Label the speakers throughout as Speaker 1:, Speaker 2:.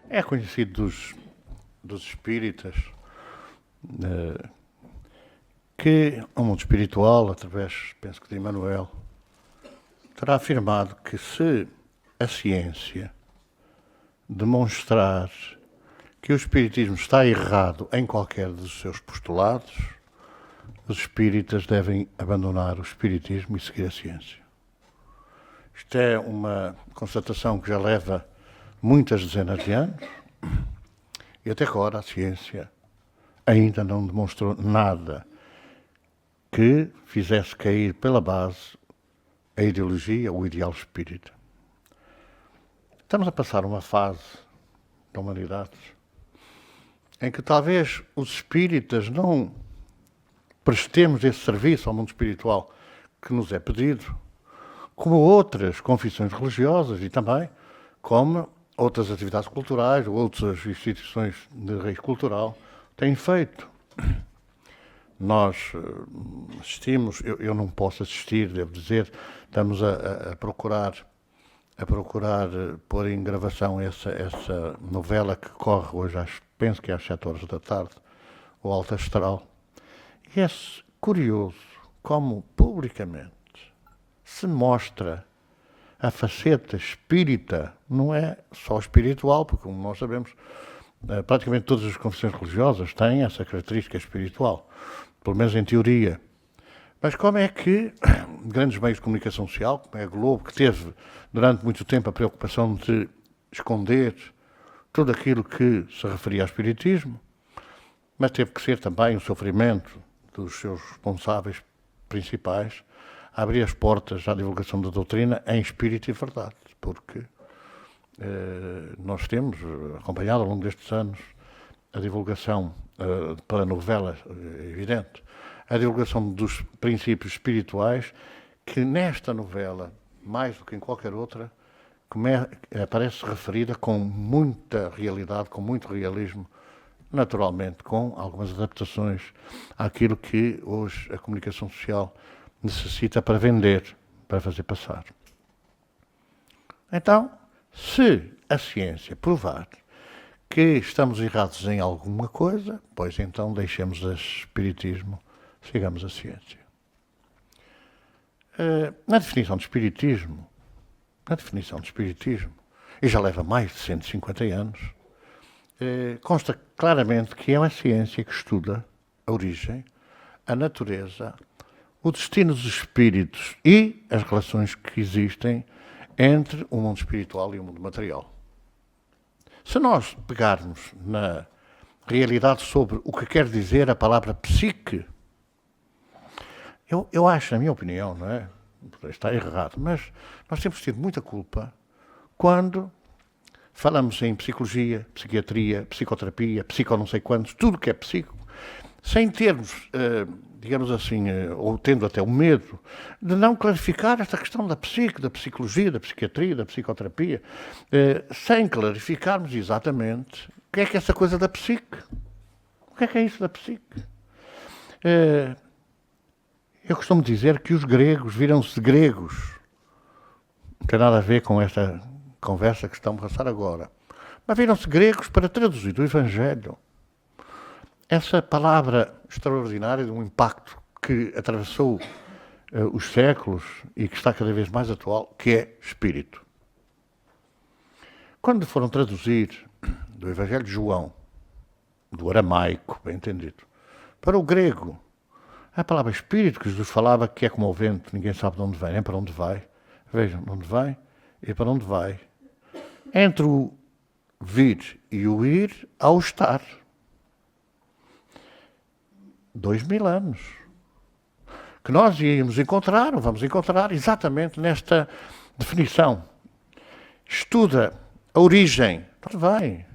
Speaker 1: É conhecido dos espíritas que o mundo espiritual, através, penso que de Emmanuel, terá afirmado que se a ciência demonstrar que o espiritismo está errado em qualquer dos seus postulados, os espíritas devem abandonar o espiritismo e seguir a ciência. Isto é uma constatação que já leva muitas dezenas de anos e até agora a ciência ainda não demonstrou nada que fizesse cair pela base a ideologia ou o ideal espírita. Estamos a passar uma fase da humanidade em que talvez os espíritas não prestemos esse serviço ao mundo espiritual que nos é pedido, como outras confissões religiosas e também como outras atividades culturais ou outras instituições de raiz cultural têm feito. Nós assistimos, eu não posso assistir, devo dizer, estamos a procurar pôr em gravação essa novela que corre hoje, penso que é às 7 horas da tarde, o Alto Astral. E é curioso como publicamente se mostra a faceta espírita, não é só espiritual, porque como nós sabemos, praticamente todas as confissões religiosas têm essa característica espiritual, pelo menos em teoria. Mas como é que grandes meios de comunicação social, como é a Globo, que teve durante muito tempo a preocupação de esconder tudo aquilo que se referia ao espiritismo, mas teve que ser também o sofrimento dos seus responsáveis principais a abrir as portas à divulgação da doutrina em espírito e verdade, porque nós temos acompanhado ao longo destes anos a divulgação, pela novela, evidente, a divulgação dos princípios espirituais que nesta novela, mais do que em qualquer outra, aparece referida com muita realidade, com muito realismo, naturalmente com algumas adaptações àquilo que hoje a comunicação social necessita para vender, para fazer passar. Então, se a ciência provar que estamos errados em alguma coisa, pois então deixemos o espiritismo, sigamos a ciência. Na definição de espiritismo, e já leva mais de 150 anos, consta claramente que é uma ciência que estuda a origem, a natureza, o destino dos espíritos e as relações que existem entre o mundo espiritual e o mundo material. Se nós pegarmos na realidade sobre o que quer dizer a palavra psique, eu acho, na minha opinião, não é? Está errado, mas nós temos tido muita culpa quando falamos em psicologia, psiquiatria, psicoterapia, psico não sei quantos, tudo que é psico, sem termos, digamos assim, ou tendo até o medo de não clarificar esta questão da psique, da psicologia, da psiquiatria, da psicoterapia, sem clarificarmos exatamente o que é essa coisa da psique. O que é isso da psique? Eu costumo dizer que os gregos viram-se gregos. Não tem nada a ver com esta conversa que estamos a passar agora. Mas viram-se gregos para traduzir o Evangelho. Essa palavra extraordinária de um impacto que atravessou os séculos e que está cada vez mais atual, que é espírito. Quando foram traduzir do Evangelho de João, do aramaico, bem entendido, para o grego, a palavra espírito que Jesus falava, que é como o vento, ninguém sabe de onde vem, nem para onde vai. Vejam, de onde vai e para onde vai. Entre o vir e o ir, há o estar. 2000 anos. Que nós íamos encontrar, ou vamos encontrar, exatamente nesta definição. Estuda a origem. Para onde vai?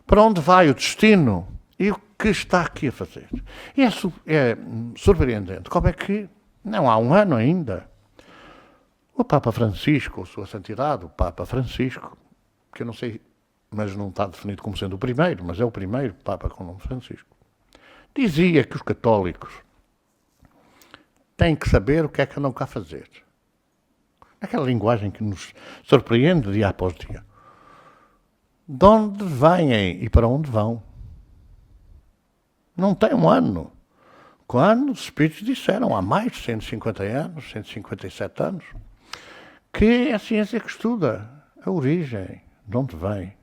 Speaker 1: Para onde vai o destino? E o que está aqui a fazer? E é surpreendente como é que, não há um ano ainda, o Papa Francisco, ou Sua Santidade, o Papa Francisco, que eu não sei, mas não está definido como sendo o primeiro, mas é o primeiro Papa com o nome Francisco, dizia que os católicos têm que saber o que é que andam cá a fazer. Aquela linguagem que nos surpreende dia após dia. de onde vêm e para onde vão. Não tem um ano. Quando os espíritos disseram, há mais de 150 anos, 157 anos, que é a ciência que estuda a origem, de onde vem,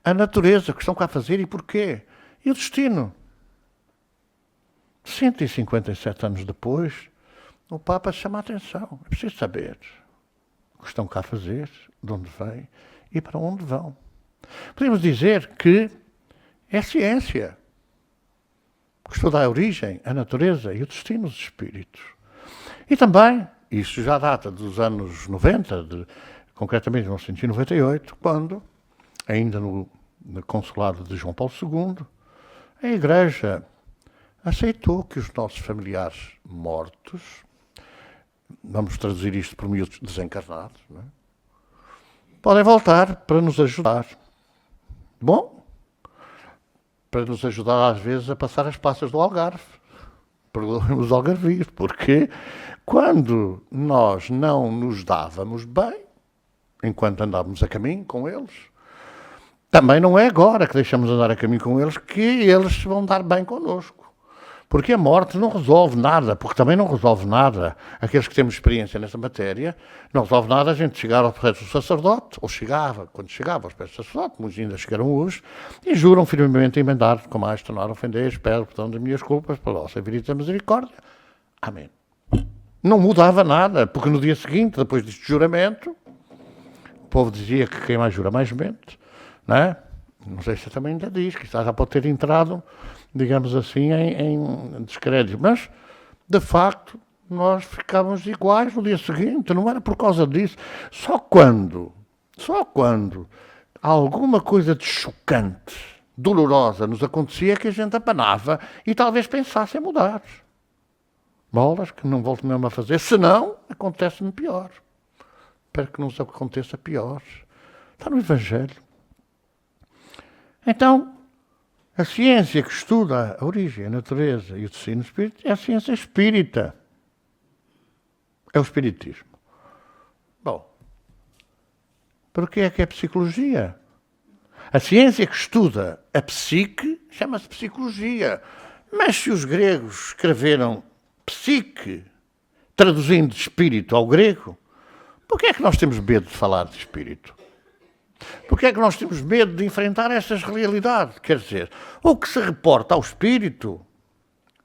Speaker 1: a natureza, o que estão cá a fazer e porquê, e o destino. 157 anos depois, o Papa chama a atenção. É preciso saber o que estão cá a fazer, de onde vêm e para onde vão. Podemos dizer que é ciência que estuda a origem, a natureza e o destino dos espíritos. E também, isso já data dos anos 90, concretamente de 1998, quando, ainda no consulado de João Paulo II, a Igreja aceitou que os nossos familiares mortos, vamos traduzir isto por miúdos desencarnados, não é? Podem voltar para nos ajudar. Bom, para nos ajudar às vezes a passar as passas do Algarve. Perdoem os algarvios, porque quando nós não nos dávamos bem, enquanto andávamos a caminho com eles, também não é agora que deixamos de andar a caminho com eles que eles vão dar bem connosco. Porque a morte não resolve nada, porque também não resolve nada. Aqueles que temos experiência nessa matéria, não resolve nada a gente chegar aos pés do sacerdote, ou chegava, quando chegava aos pés do sacerdote, muitos ainda chegaram hoje, e juram firmemente emendar, com mais tornar a ofender, espero perdão das minhas culpas, pela vossa infinita misericórdia. Amém. Não mudava nada, porque no dia seguinte, depois deste juramento, o povo dizia que quem mais jura mais mente, não é? Não sei se também ainda diz, que já pode ter entrado, digamos assim, em descrédito. Mas, de facto, nós ficávamos iguais no dia seguinte, não era por causa disso. Só quando alguma coisa de chocante, dolorosa nos acontecia, que a gente apanava e talvez pensasse em mudar. Bolas, que não volto mesmo a fazer, senão acontece-me pior. Espero que não nos aconteça pior. Está no Evangelho. Então, a ciência que estuda a origem, a natureza e o destino do espírito é a ciência espírita. É o espiritismo. Bom, para o que é psicologia? A ciência que estuda a psique chama-se psicologia. Mas se os gregos escreveram psique, traduzindo de espírito ao grego, por que é que nós temos medo de falar de espírito? Porque é que nós temos medo de enfrentar estas realidades? Quer dizer, o que se reporta ao espírito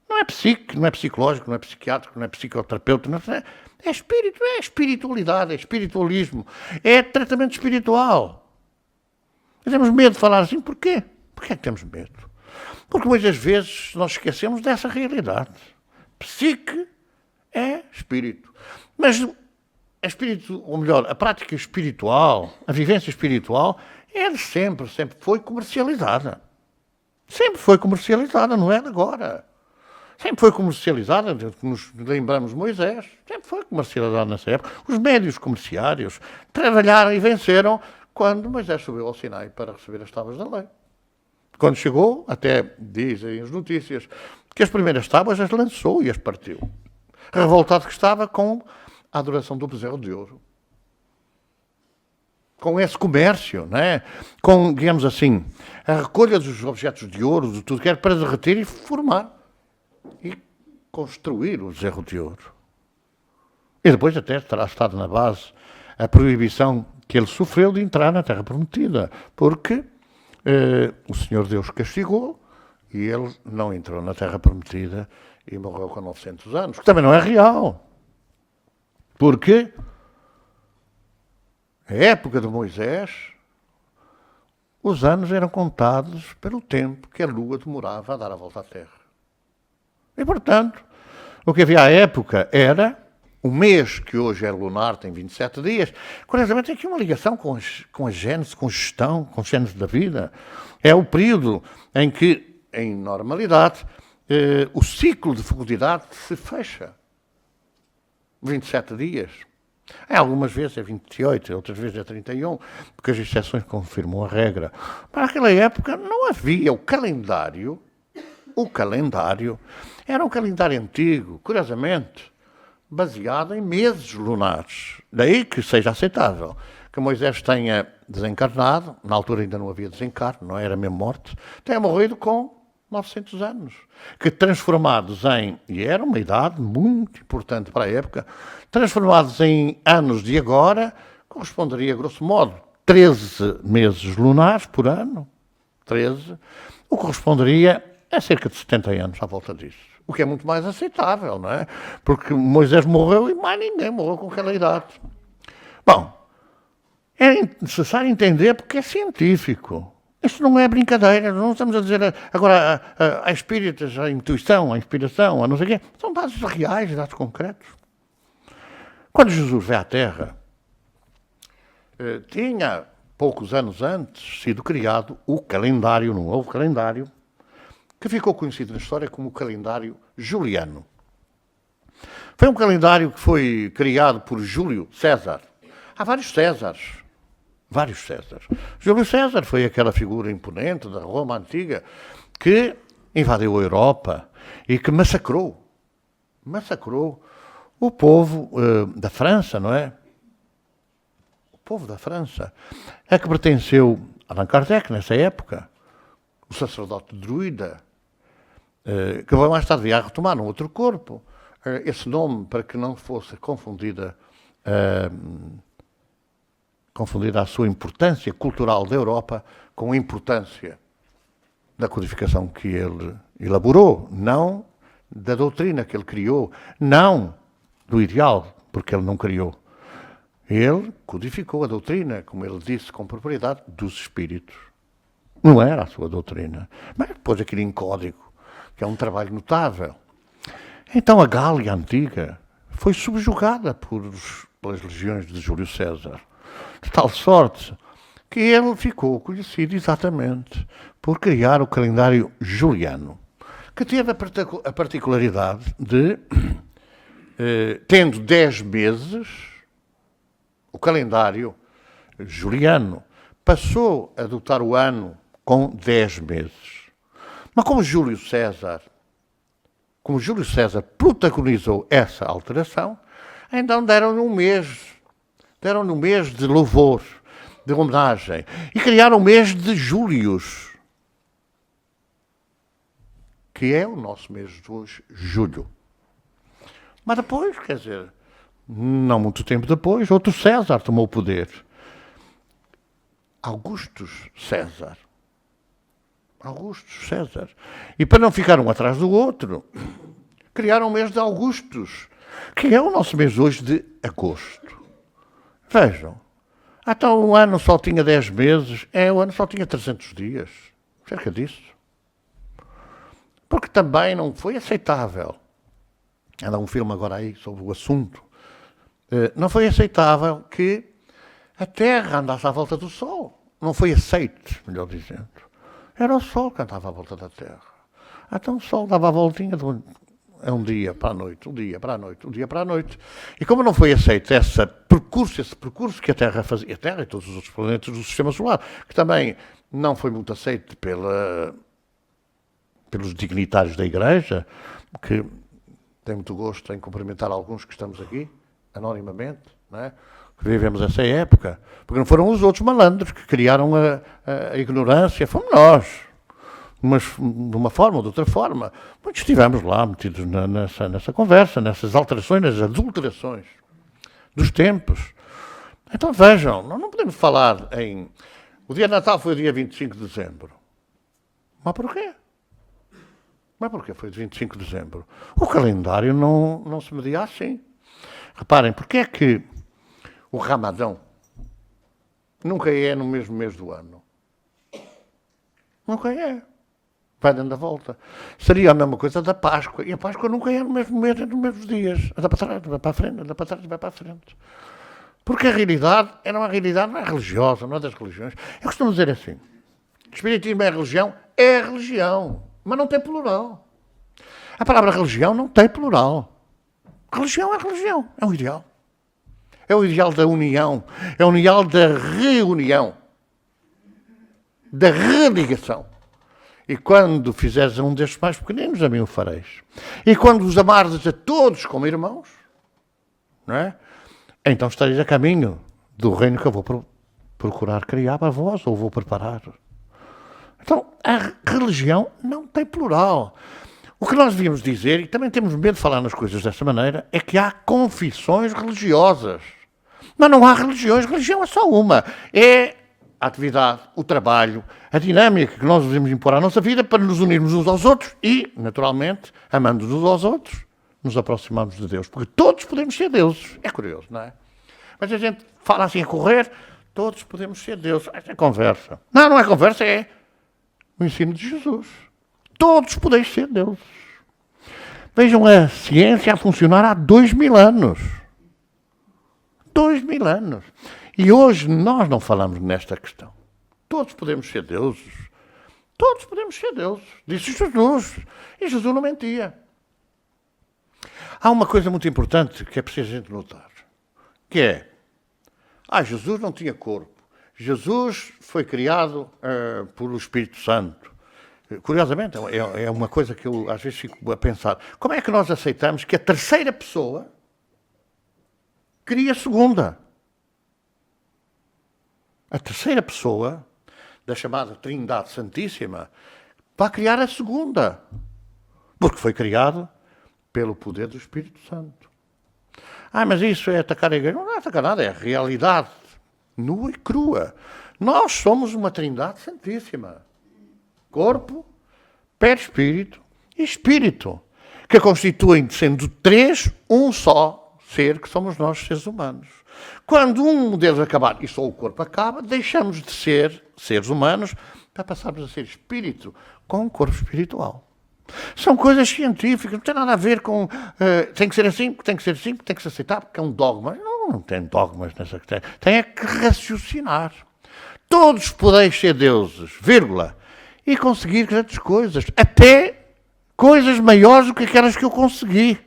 Speaker 1: não é psique, não é psicológico, não é psiquiátrico, não é psicoterapeuta, não é, é espírito, é espiritualidade, é espiritualismo, é tratamento espiritual. E temos medo de falar assim, porquê? Porquê é que temos medo? Porque muitas vezes nós esquecemos dessa realidade. Psique é espírito. Mas espírito, ou melhor, a prática espiritual, a vivência espiritual, sempre foi comercializada. Sempre foi comercializada, não é de agora. Sempre foi comercializada, nos lembramos de Moisés, sempre foi comercializada nessa época. Os médios comerciários trabalharam e venceram quando Moisés subiu ao Sinai para receber as tábuas da lei. Quando chegou, até dizem as notícias, que as primeiras tábuas as lançou e as partiu. Revoltado que estava com a adoração do bezerro de ouro. Com esse comércio, não é? Com, digamos assim, a recolha dos objetos de ouro, de tudo que era para derreter e formar. E construir o bezerro de ouro. E depois até terá estado na base a proibição que ele sofreu de entrar na Terra Prometida, porque o Senhor Deus castigou e ele não entrou na Terra Prometida e morreu com 900 anos, que também não é real. Porque na época de Moisés, os anos eram contados pelo tempo que a Lua demorava a dar a volta à Terra. E, portanto, o que havia à época era o mês, que hoje é lunar, tem 27 dias. Curiosamente, tem aqui uma ligação com a gênese, com a gestão, com a gênese da vida. É o período em que, em normalidade, o ciclo de fecundidade se fecha. 27 dias. Algumas vezes é 28, outras vezes é 31, porque as exceções confirmam a regra. Para aquela época não havia o calendário. O calendário era um calendário antigo, curiosamente, baseado em meses lunares. Daí que seja aceitável que Moisés tenha desencarnado, na altura ainda não havia desencarno, não era mesmo morte, tenha morrido com 900 anos, que transformados em, e era uma idade muito importante para a época, transformados em anos de agora, corresponderia, grosso modo, 13 meses lunares por ano, 13, o que corresponderia a cerca de 70 anos à volta disso. O que é muito mais aceitável, não é? Porque Moisés morreu e mais ninguém morreu com aquela idade. Bom, é necessário entender porque é científico. Isto não é brincadeira, não estamos a dizer agora a espíritas, a intuição, a inspiração, a não sei o quê. São dados reais, dados concretos. Quando Jesus veio à Terra, tinha, poucos anos antes, sido criado o calendário, um novo calendário, que ficou conhecido na história como o calendário juliano. Foi um calendário que foi criado por Júlio César. Há vários Césares. Vários Césares. Júlio César foi aquela figura imponente da Roma antiga que invadiu a Europa e que massacrou o povo da França, não é? O povo da França. É que pertenceu a Allan Kardec, nessa época, o sacerdote druida, que mais tarde veio a retomar num outro corpo esse nome para que não fosse confundida a sua importância cultural da Europa com a importância da codificação que ele elaborou, não da doutrina que ele criou, não do ideal, porque ele não criou. Ele codificou a doutrina, como ele disse com propriedade, dos espíritos. Não era a sua doutrina, mas depois aquilo em código, que é um trabalho notável. Então a Gália antiga foi subjugada pelas legiões de Júlio César, de tal sorte que ele ficou conhecido exatamente por criar o calendário juliano, que teve a particularidade de, tendo 10 meses, o calendário juliano passou a adotar o ano com 10 meses. Mas como Júlio César protagonizou essa alteração, então deram-lhe um mês de louvor, de homenagem, e criaram o mês de Júlios, que é o nosso mês de hoje, julho. Mas depois, quer dizer, não muito tempo depois, outro César tomou o poder. Augustus César. E para não ficar um atrás do outro, criaram o mês de Augustus, que é o nosso mês hoje de agosto. Vejam, então o ano só tinha 10 meses, o ano só tinha 300 dias, cerca disso. Porque também não foi aceitável. Anda um filme agora aí sobre o assunto. Não foi aceitável que a Terra andasse à volta do Sol. Não foi aceito, melhor dizendo. Era o Sol que andava à volta da Terra. Então o Sol dava a voltinha de um dia para a noite, um dia para a noite, um dia para a noite. E como não foi aceito esse percurso que a Terra fazia, a Terra e todos os outros planetas do Sistema Solar, que também não foi muito aceito pelos dignitários da Igreja, que tem muito gosto em cumprimentar alguns que estamos aqui, anonimamente, não é? Que vivemos essa época, porque não foram os outros malandros que criaram a ignorância, fomos nós, mas de uma forma ou de outra forma. Muitos estivemos lá metidos nessa conversa, nessas alterações, nas adulterações dos tempos. Então vejam, nós não podemos falar em... O dia de Natal foi o dia 25 de dezembro. Mas porquê? Mas porquê foi de 25 de dezembro? O calendário não se media assim. Reparem, porque é que o Ramadão nunca é no mesmo mês do ano? Nunca é. Vai dando a volta. Seria a mesma coisa da Páscoa. E a Páscoa nunca é no mesmo mês, é nos mesmos dias. Anda para trás, vai para a frente, anda para trás, vai para a frente. Porque a realidade não é religiosa, não é das religiões. Eu costumo dizer assim, o espiritismo é religião, mas não tem plural. A palavra religião não tem plural. Religião é religião, é um ideal. É o ideal da união, é o ideal da reunião, da religação. E quando fizeres um destes mais pequeninos, a mim o fareis. E quando os amares a todos como irmãos, não é? Então estareis a caminho do reino que eu vou procurar criar para vós, ou vou preparar. Então, a religião não tem plural. O que nós devíamos dizer, e também temos medo de falar nas coisas dessa maneira, é que há confissões religiosas. Mas não há religiões, religião é só uma. É a atividade, o trabalho, a dinâmica que nós devemos impor à nossa vida para nos unirmos uns aos outros e, naturalmente, amando-nos uns aos outros, nos aproximarmos de Deus. Porque todos podemos ser deuses. É curioso, não é? Mas a gente fala assim a correr, todos podemos ser deuses. Essa é conversa. Não é conversa, é o ensino de Jesus. Todos podeis ser deuses. Vejam a ciência a funcionar há 2000 anos. 2000 anos. E hoje nós não falamos nesta questão. Todos podemos ser deuses. Todos podemos ser deuses. Disse Jesus. E Jesus não mentia. Há uma coisa muito importante que é preciso a gente notar. Que é, Jesus não tinha corpo. Jesus foi criado pelo Espírito Santo. Curiosamente, é uma coisa que eu às vezes fico a pensar. Como é que nós aceitamos que a terceira pessoa cria a segunda? A terceira pessoa, da chamada Trindade Santíssima, vai criar a segunda. Porque foi criado pelo poder do Espírito Santo. Mas isso é atacar a igreja. Não é atacar nada, é a realidade nua e crua. Nós somos uma Trindade Santíssima. Corpo, perispírito e espírito, que constituem, sendo três, um só ser, que somos nós, seres humanos. Quando um deles acabar, e só o corpo acaba, deixamos de ser seres humanos para passarmos a ser espírito com um corpo espiritual. São coisas científicas, não tem nada a ver com tem que ser assim, tem que ser assim, tem que se aceitar, porque é um dogma. Não tem dogmas nessa questão. Tem que raciocinar. Todos podeis ser deuses, vírgula, e conseguir grandes coisas, até coisas maiores do que aquelas que eu consegui.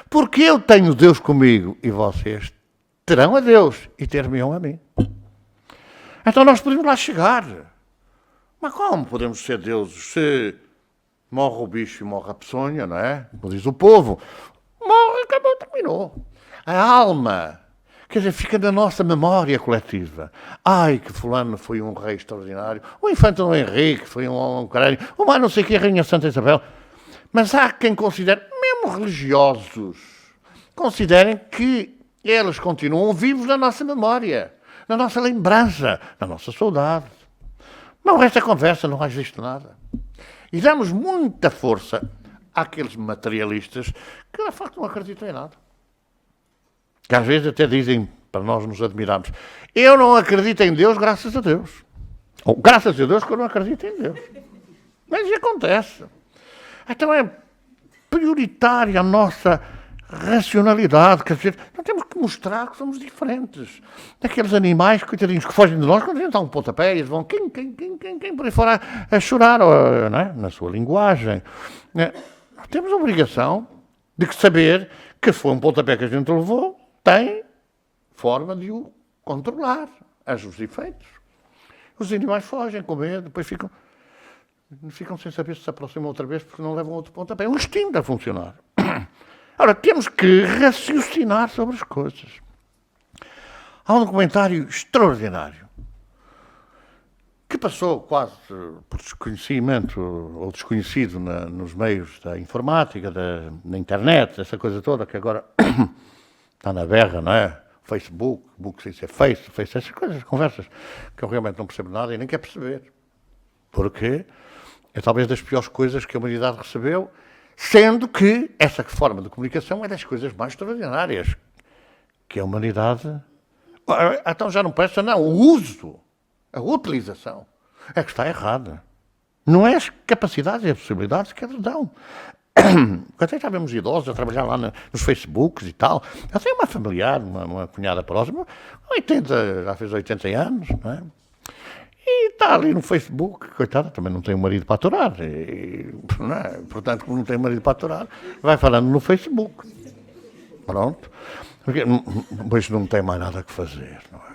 Speaker 1: Porque eu tenho Deus comigo e vocês terão a Deus e ter-me-ão a mim. Então nós podemos lá chegar. Mas como podemos ser deuses se morre o bicho e morre a peçonha, não é? Como diz o povo. Morre, acabou, terminou. A alma, quer dizer, fica na nossa memória coletiva. Ai, que fulano foi um rei extraordinário. O infante Dom Henrique foi um caralho. O mais não sei que, a Rainha Santa Isabel. Mas há quem considere, mesmo religiosos, considerem que eles continuam vivos na nossa memória, na nossa lembrança, na nossa saudade. Não resta conversa, não existe nada. E damos muita força àqueles materialistas que, de facto, não acreditam em nada. Que às vezes até dizem, para nós nos admirarmos, eu não acredito em Deus, graças a Deus. Ou graças a Deus que eu não acredito em Deus. Mas isso acontece. Então é prioritária a nossa racionalidade, quer dizer, nós temos que mostrar que somos diferentes daqueles animais, coitadinhos, que fogem de nós, quando a gente dá um pontapé, eles vão quem, por aí fora a chorar, não é? Na sua linguagem. Nós temos a obrigação de saber que foi um pontapé que a gente levou, tem forma de o controlar, os efeitos. Os animais fogem com medo, depois ficam sem saber se aproximam outra vez porque não levam outro pontapé. É um instinto a funcionar. Ora, temos que raciocinar sobre as coisas. Há um documentário extraordinário que passou quase por desconhecimento ou desconhecido nos meios da informática, da internet, essa coisa toda que agora está na berra, não é? Facebook sem ser Face, essas coisas, conversas que eu realmente não percebo nada e nem quero perceber. Porque é talvez das piores coisas que a humanidade recebeu, sendo que essa forma de comunicação é das coisas mais extraordinárias que a humanidade... Então já não presta, não. O uso, a utilização, é que está errada. Não é as capacidades e as possibilidades que eles dão. Até já vemos idosos a trabalhar lá nos Facebooks e tal. Eu tenho uma familiar, uma cunhada próxima, já fez 80 anos, não é? E está ali no Facebook, coitada, também não tem um marido para aturar. Não é? Portanto, como não tem um marido para aturar, vai falando no Facebook. Pronto. Porque depois não tem mais nada que fazer, não é?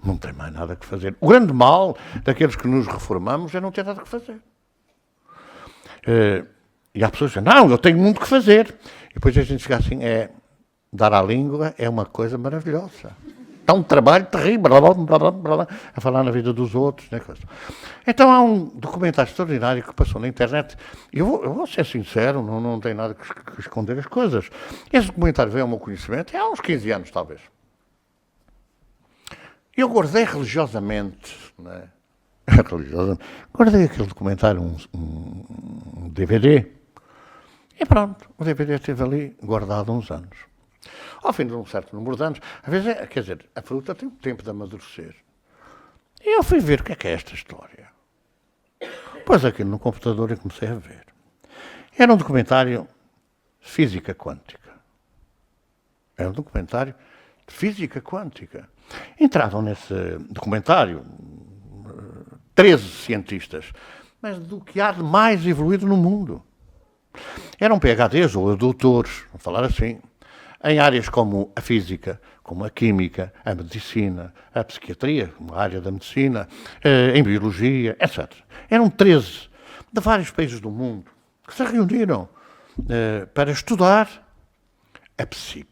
Speaker 1: Não tem mais nada que fazer. O grande mal daqueles que nos reformamos é não ter nada que fazer. E há pessoas que dizem, não, eu tenho muito que fazer. E depois a gente fica assim, dar à língua é uma coisa maravilhosa. está um trabalho terrível, blá, blá, blá, blá, blá, a falar na vida dos outros. Né? Então há um documentário extraordinário que passou na internet, e eu vou ser sincero, não tenho nada que esconder as coisas. Esse documentário veio ao meu conhecimento há uns 15 anos, talvez. Eu guardei religiosamente, né? Guardei aquele documentário, um DVD, e pronto, o DVD esteve ali guardado uns anos. Ao fim de um certo número de anos, às vezes, quer dizer, a fruta tem um tempo de amadurecer. E eu fui ver o que é esta história. Pôs aquilo no computador e comecei a ver. Era um documentário de física quântica. Era um documentário de física quântica. Entravam nesse documentário 13 cientistas, mas do que há de mais evoluído no mundo. Eram PhDs ou doutores, vamos falar assim, em áreas como a física, como a química, a medicina, a psiquiatria, como a área da medicina, em biologia, etc. Eram 13 de vários países do mundo que se reuniram para estudar a psique.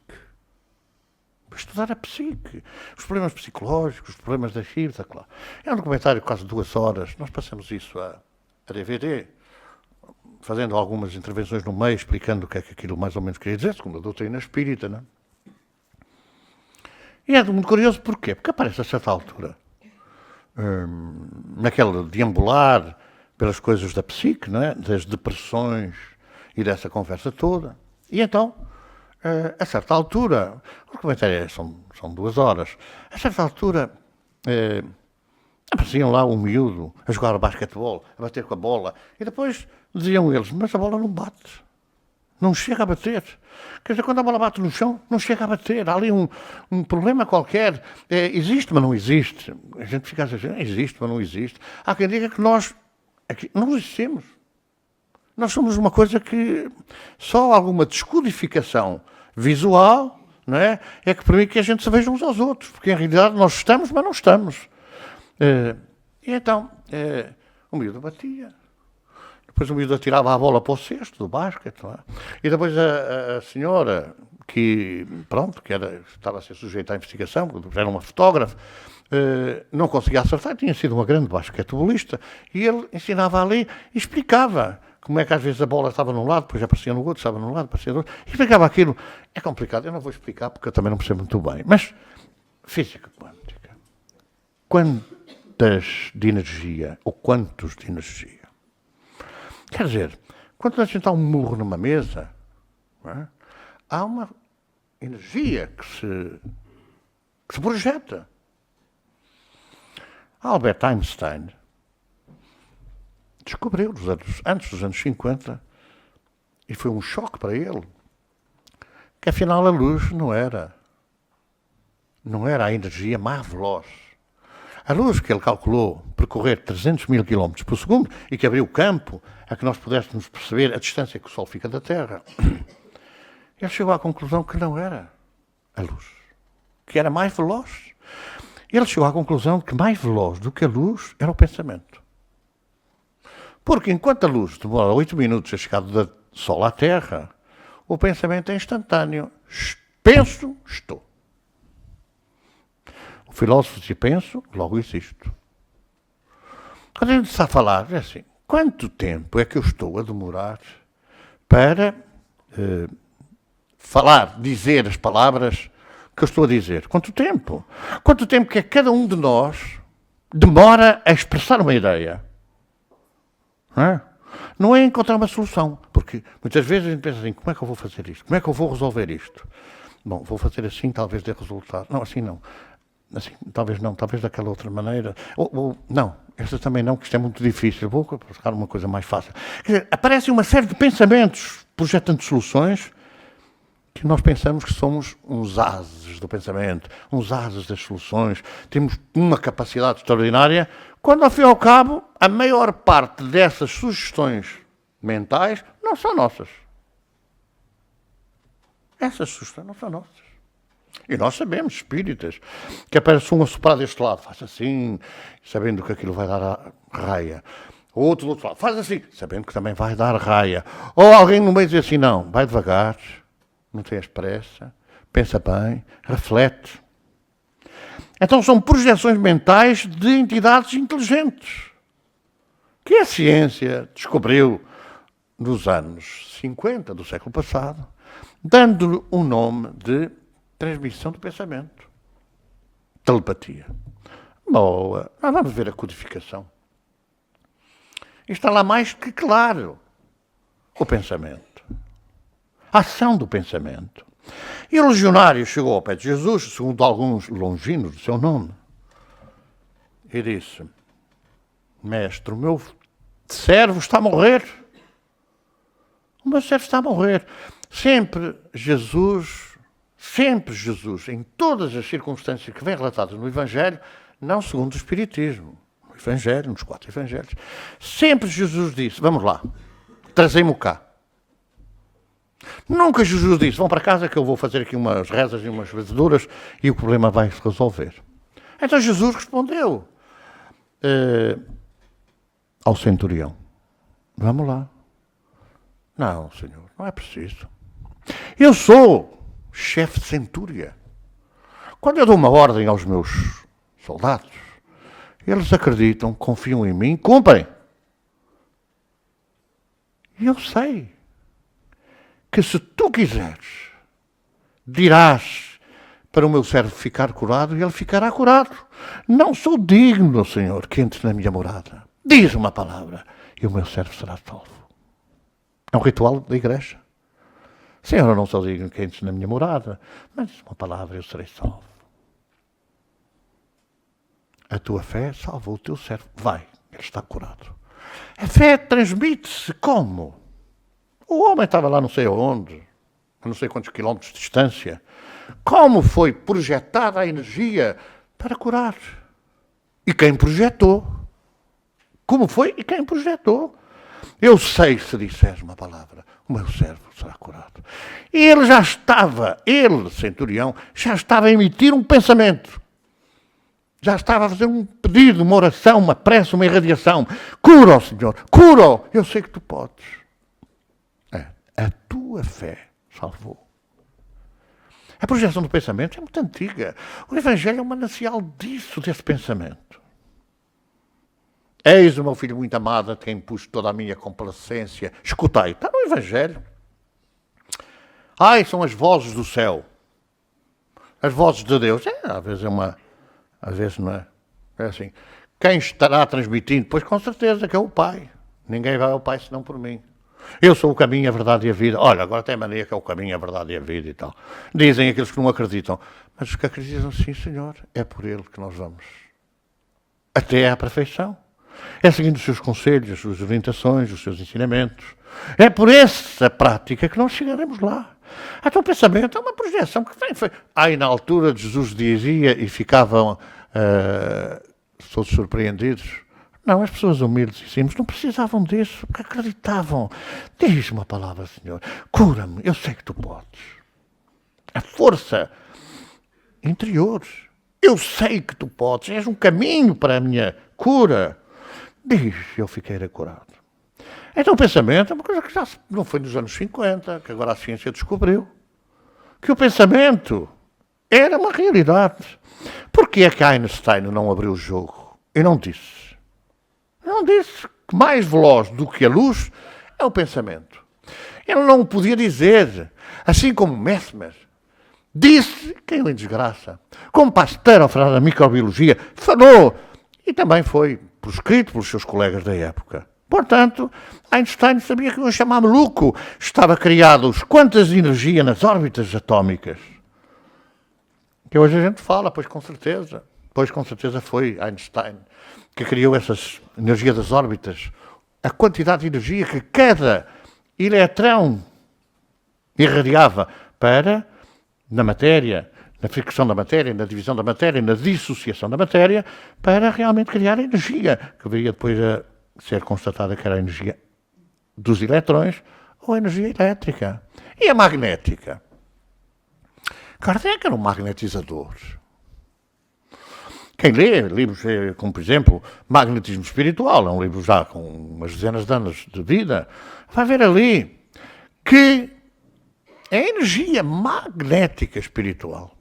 Speaker 1: Para estudar a psique, os problemas psicológicos, os problemas da vida, claro. É um documentário de quase 2 horas, nós passamos isso a DVD, fazendo algumas intervenções no meio, explicando o que é que aquilo mais ou menos queria dizer, segundo a doutrina espírita, não é? E é muito curioso, porquê? Porque aparece a certa altura, naquele deambular pelas coisas da psique, não é? Das depressões e dessa conversa toda. E então, a certa altura, o documentário são 2 horas, a certa altura apareciam lá um miúdo a jogar basquetebol, a bater com a bola, e depois diziam eles, mas a bola não bate, não chega a bater. Quer dizer, quando a bola bate no chão, não chega a bater. Há ali um problema qualquer. Existe, mas não existe. A gente fica a dizer, existe, mas não existe. Há quem diga que nós aqui, não existimos. Nós somos uma coisa que só alguma descodificação visual, não é que permite que a gente se veja uns aos outros. Porque, em realidade, nós estamos, mas não estamos. E então, o miúdo batia. Depois o miúdo atirava a bola para o cesto do basquete. É? E depois a senhora, que estava a ser sujeita à investigação, era uma fotógrafa, não conseguia acertar, tinha sido uma grande basquetebolista, e ele ensinava ali e explicava como é que às vezes a bola estava num lado, depois aparecia no outro, estava num lado, aparecia no outro, e explicava aquilo. É complicado, eu não vou explicar porque eu também não percebo muito bem, mas física quântica. Quantas de energia, ou quantos de energia? Quer dizer, quando a gente dá um murro numa mesa, é? Há uma energia que se projeta. Albert Einstein descobriu antes dos anos 50, e foi um choque para ele, que afinal a luz não era a energia mais veloz. A luz que ele calculou percorrer 300 mil km por segundo e que abriu o campo a que nós pudéssemos perceber a distância que o Sol fica da Terra, ele chegou à conclusão que não era a luz, que era mais veloz. Ele chegou à conclusão de que mais veloz do que a luz era o pensamento. Porque enquanto a luz demora 8 minutos a chegar do Sol à Terra, o pensamento é instantâneo. Penso, estou. O filósofo diz penso, logo existo. Quando a gente está a falar, é assim, quanto tempo é que eu estou a demorar para falar, dizer as palavras que eu estou a dizer? Quanto tempo? Quanto tempo que é cada um de nós demora a expressar uma ideia? Não é encontrar uma solução, porque muitas vezes a gente pensa assim, como é que eu vou fazer isto? Como é que eu vou resolver isto? Bom, vou fazer assim, talvez dê resultado. Não, assim não. Assim, talvez não, talvez daquela outra maneira. Não, esta também não, que isto é muito difícil. Vou buscar uma coisa mais fácil. Quer dizer, aparecem uma série de pensamentos projetando soluções que nós pensamos que somos uns ases do pensamento, uns ases das soluções, temos uma capacidade extraordinária, quando, ao fim e ao cabo, a maior parte dessas sugestões mentais não são nossas. Essas sugestões não são nossas. E nós sabemos, espíritas, que aparece um a soprar deste lado, faz assim, sabendo que aquilo vai dar a raia. O outro do outro lado, faz assim, sabendo que também vai dar raia. Ou alguém no meio diz assim, não, vai devagar, não tenhas pressa, pensa bem, reflete. Então são projeções mentais de entidades inteligentes, que a ciência descobriu nos anos 50 do século passado, dando-lhe o nome de transmissão do pensamento. Telepatia. Boa. Vamos ver a codificação. Está lá mais que claro. O pensamento. A ação do pensamento. E o legionário chegou ao pé de Jesus, segundo alguns longinos do seu nome, e disse: Mestre, o meu servo está a morrer. O meu servo está a morrer. Sempre Jesus, em todas as circunstâncias que vêm relatadas no Evangelho, não segundo o Espiritismo, no Evangelho, nos 4 Evangelhos, sempre Jesus disse: vamos lá, trazei-mo cá. Nunca Jesus disse: vão para casa que eu vou fazer aqui umas rezas e umas benzeduras e o problema vai se resolver. Então Jesus respondeu ao centurião: vamos lá. Não, Senhor, não é preciso. Eu sou chefe de centúria. Quando eu dou uma ordem aos meus soldados, eles acreditam, confiam em mim, cumprem. E eu sei que se tu quiseres, dirás para o meu servo ficar curado e ele ficará curado. Não sou digno, Senhor, que entres na minha morada. Diz uma palavra e o meu servo será salvo. É um ritual da igreja. Senhor, eu não sou digno que entres na minha morada, mas diz uma palavra e eu serei salvo. A tua fé salvou o teu servo. Vai, ele está curado. A fé transmite-se como? O homem estava lá não sei aonde, a não sei quantos quilómetros de distância. Como foi projetada a energia para curar? E quem projetou? Como foi e quem projetou? Eu sei, se disseres uma palavra, o meu servo será curado. E ele já estava, centurião, já estava a emitir um pensamento. Já estava a fazer um pedido, uma oração, uma prece, uma irradiação. Cura-o, Senhor, cura-o. Eu sei que tu podes. A tua fé salvou. A projeção do pensamento é muito antiga. O Evangelho é um manancial disso, desse pensamento. Eis o meu filho muito amado, a quem pus toda a minha complacência. Escutai, está no Evangelho. Ai, são as vozes do céu. As vozes de Deus. Às vezes não é. É assim. Quem estará transmitindo? Pois com certeza que é o Pai. Ninguém vai ao Pai senão por mim. Eu sou o caminho, a verdade e a vida. Olha, agora tem mania que é o caminho, a verdade e a vida e tal. Dizem aqueles que não acreditam. Mas os que acreditam, sim, Senhor, é por Ele que nós vamos até à perfeição. É seguindo os seus conselhos, as suas orientações, os seus ensinamentos. É por essa prática que nós chegaremos lá. Então o pensamento é uma projeção que vem. Aí na altura Jesus dizia e ficavam todos surpreendidos. Não, as pessoas humildes e simples não precisavam disso, porque acreditavam. Diz uma palavra, Senhor, cura-me, eu sei que tu podes. A força interior, eu sei que tu podes, és um caminho para a minha cura. Diz, eu fiquei curado. Então o pensamento é uma coisa que já não foi nos anos 50, que agora a ciência descobriu, que o pensamento era uma realidade. Porquê é que Einstein não abriu o jogo e não disse? Não disse que mais veloz do que a luz é o pensamento. Ele não podia dizer, assim como Mesmer disse, caiu em desgraça. Como Pasteur, ao falar da microbiologia, falou, e também foi proscrito pelos seus colegas da época. Portanto, Einstein sabia que iam chamar maluco. Estava criados quantas energia nas órbitas atómicas. Que hoje a gente fala, pois com certeza foi Einstein que criou essas energias das órbitas. A quantidade de energia que cada eletrão irradiava para, na matéria, na fricção da matéria, na divisão da matéria, na dissociação da matéria, para realmente criar energia, que viria depois a ser constatada que era a energia dos eletrões ou a energia elétrica. E a magnética? Kardec era um magnetizador. Quem lê livros como, por exemplo, Magnetismo Espiritual, é um livro já com umas dezenas de anos de vida, vai ver ali que a energia magnética espiritual.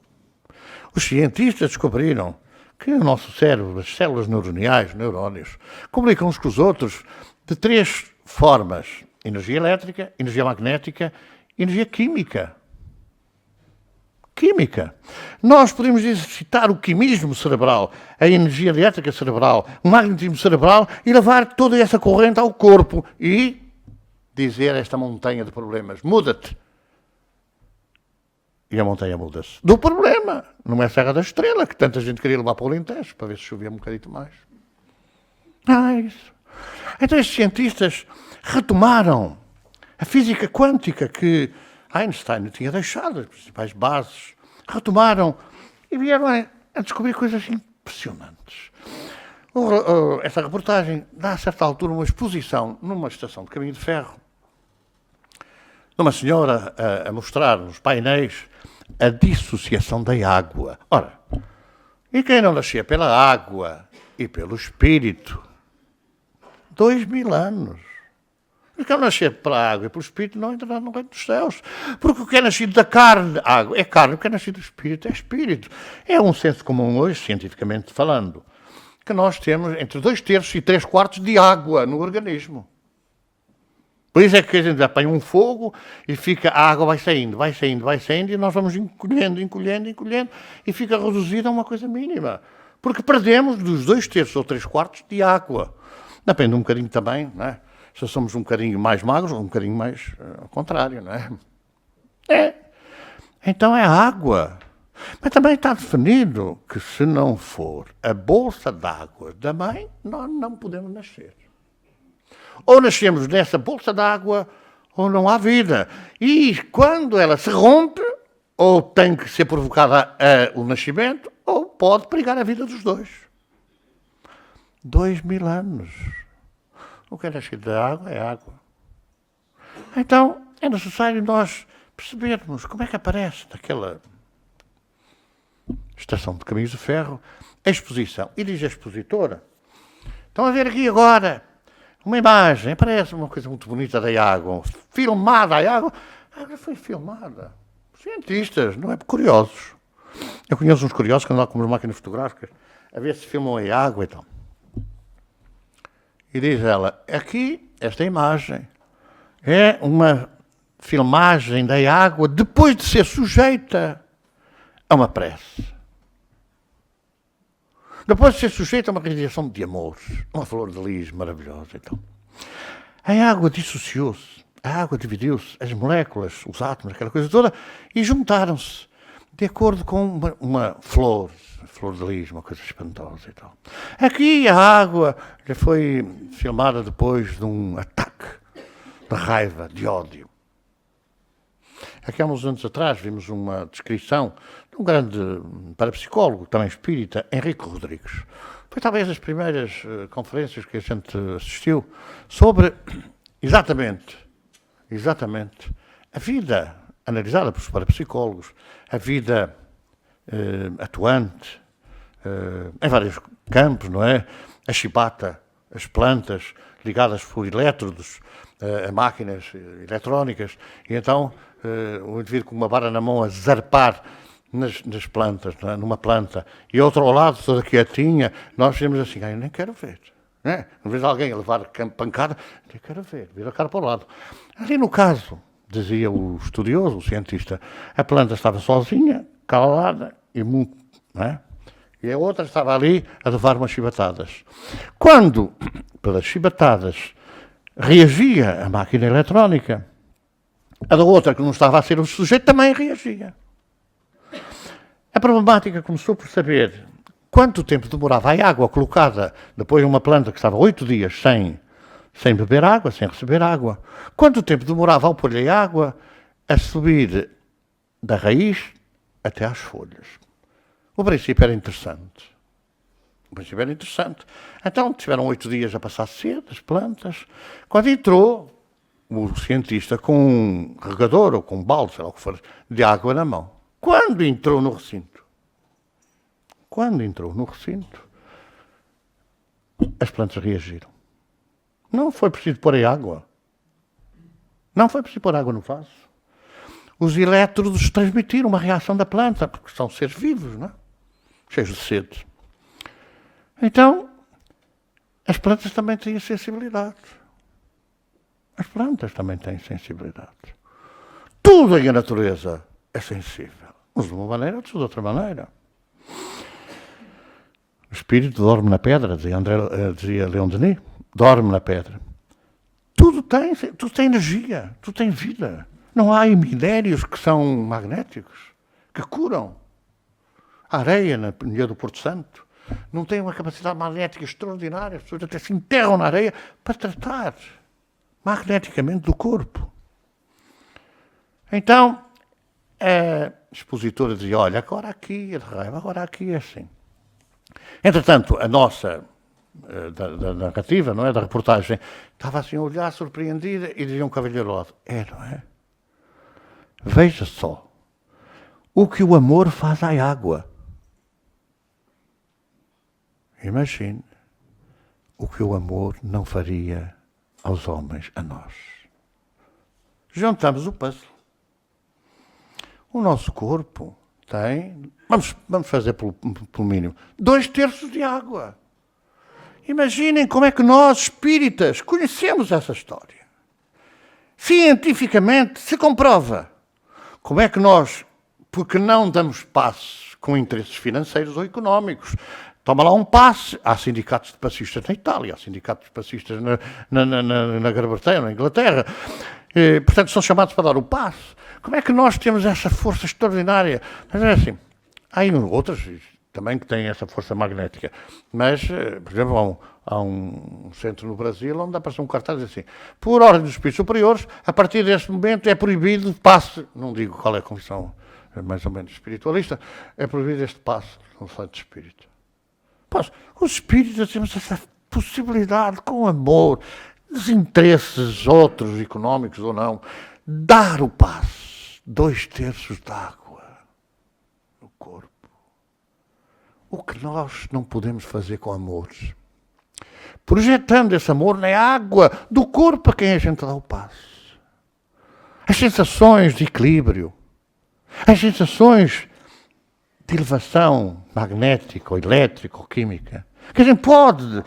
Speaker 1: Os cientistas descobriram que o nosso cérebro, as células neuronais, neurónios, comunicam uns com os outros de 3 formas: energia elétrica, energia magnética, energia química. Química. Nós podemos exercitar o quimismo cerebral, a energia elétrica cerebral, o magnetismo cerebral e levar toda essa corrente ao corpo e dizer a esta montanha de problemas: muda-te. E a montanha muda-se. Do problema. Não é a Serra da Estrela, que tanta gente queria levar para o Alentejo, para ver se chovia um bocadinho mais. É isso. Então estes cientistas retomaram a física quântica que Einstein tinha deixado, as principais bases, retomaram e vieram a descobrir coisas impressionantes. Esta reportagem dá a certa altura uma exposição numa estação de caminho de ferro, de uma senhora a mostrar nos painéis a dissociação da água. Ora, e quem não nascia pela água e pelo espírito? 2000 anos. E quem não nascia pela água e pelo espírito não entrará no reino dos céus. Porque o que é nascido da carne, água, é carne. O que é nascido do espírito é espírito. É um senso comum hoje, cientificamente falando, que nós temos entre 2/3 e 3/4 de água no organismo. Por isso é que a gente apanha um fogo e fica, a água vai saindo, e nós vamos encolhendo, e fica reduzida a uma coisa mínima. Porque perdemos dos 2/3 ou 3/4 de água. Depende um bocadinho também, não é? Se somos um bocadinho mais magros ou um bocadinho mais ao contrário, não é? Então é água. Mas também está definido que se não for a bolsa d'água da mãe, nós não podemos nascer. Ou nascemos nessa bolsa d'água, ou não há vida. E quando ela se rompe, ou tem que ser provocada o nascimento, ou pode perigar a vida dos dois. 2000 anos. O que é nascido da água é água. Então, é necessário nós percebermos como é que aparece naquela estação de caminhos de ferro a exposição. E diz a expositora: estão a ver aqui agora uma imagem, parece uma coisa muito bonita da água, filmada a água. A água foi filmada. Cientistas, não é? Curiosos. Eu conheço uns curiosos que andam lá com umas máquinas fotográficas a ver se filmam a água e tal. E diz ela: aqui, esta imagem é uma filmagem da água depois de ser sujeita a uma prece. Depois de ser sujeita a uma radiação de amor, uma flor de lis maravilhosa. Então, a água dissociou-se, a água dividiu-se, as moléculas, os átomos, aquela coisa toda, e juntaram-se de acordo com uma flor de lis, uma coisa espantosa e tal. Aqui a água já foi filmada depois de um ataque de raiva, de ódio. Aqui há uns anos atrás vimos uma descrição de um grande parapsicólogo, também espírita, Henrique Rodrigues. Foi talvez as primeiras conferências que a gente assistiu sobre exatamente a vida analisada pelos parapsicólogos, a vida atuante em vários campos, não é? A chibata, as plantas ligadas por elétrodos a máquinas eletrónicas, e então o indivíduo com uma vara na mão a zarpar nas plantas, não é? Numa planta, e outro ao lado, toda quietinha, nós dizemos assim: eu nem quero ver. Não é? Não vejo alguém a levar pancada, nem quero ver, vira a cara para o lado. Ali no caso, dizia o estudioso, o cientista, a planta estava sozinha, calada e muito, não é? E a outra estava ali a levar umas chibatadas. Quando, pelas chibatadas, reagia a máquina eletrónica, a da outra, que não estava a ser o sujeito, também reagia. A problemática começou por saber quanto tempo demorava a água colocada depois de uma planta que estava 8 dias sem beber água, sem receber água. Quanto tempo demorava ao pôr-lhe a água a subir da raiz até às folhas. O princípio era interessante. Então tiveram 8 dias a passar cedo as plantas. Quando entrou o cientista com um regador ou com um balde, sei lá o que for, de água na mão. Quando entrou no recinto, as plantas reagiram. Não foi preciso pôr água. Não foi preciso pôr água no vaso. Os elétrodos transmitiram uma reação da planta, porque são seres vivos, não é? Cheios de sede. Então, as plantas também têm sensibilidade. As plantas também têm sensibilidade. Tudo em a natureza é sensível. Uns de uma maneira, outros de outra maneira. O espírito dorme na pedra, dizia Leon Denis. Dorme na pedra. Tudo tem energia, tudo tem vida. Não há minérios que são magnéticos, que curam. A areia na ilha do Porto Santo não tem uma capacidade magnética extraordinária. As pessoas até se enterram na areia para tratar magneticamente do corpo. Então, a expositora dizia, olha, agora aqui é de raiva, agora aqui é assim. Entretanto, a nossa, da narrativa, não é, da reportagem, estava assim a olhar, surpreendida, e dizia um cavalheiro ao lado, não é? Veja só, o que o amor faz à água. Imagine o que o amor não faria aos homens, a nós. Juntamos o puzzle. O nosso corpo tem, vamos fazer pelo mínimo, 2/3 de água. Imaginem como é que nós, espíritas, conhecemos essa história. Cientificamente se comprova. Como é que nós, porque não damos passos com interesses financeiros ou económicos? Toma lá um passe. Há sindicatos de passistas na Itália, há sindicatos de passistas na Grã-Bretanha, na Inglaterra. Portanto, são chamados para dar o passe. Como é que nós temos essa força extraordinária? Mas é assim, há outras também que têm essa força magnética. Mas, por exemplo, há um centro no Brasil onde aparece um cartaz assim, por ordem dos espíritos superiores, a partir deste momento é proibido passe, não digo qual é a confissão mais ou menos espiritualista, é proibido este passe no santo espírito. Pois, os espíritos temos essa possibilidade, com amor, desinteresses outros, económicos ou não, dar o passe, 2/3 de água no corpo. O que nós não podemos fazer com amor? Projetando esse amor na água do corpo a quem a gente dá o passe. As sensações de equilíbrio, as sensações de elevação magnética, ou elétrica, ou química, que a gente pode,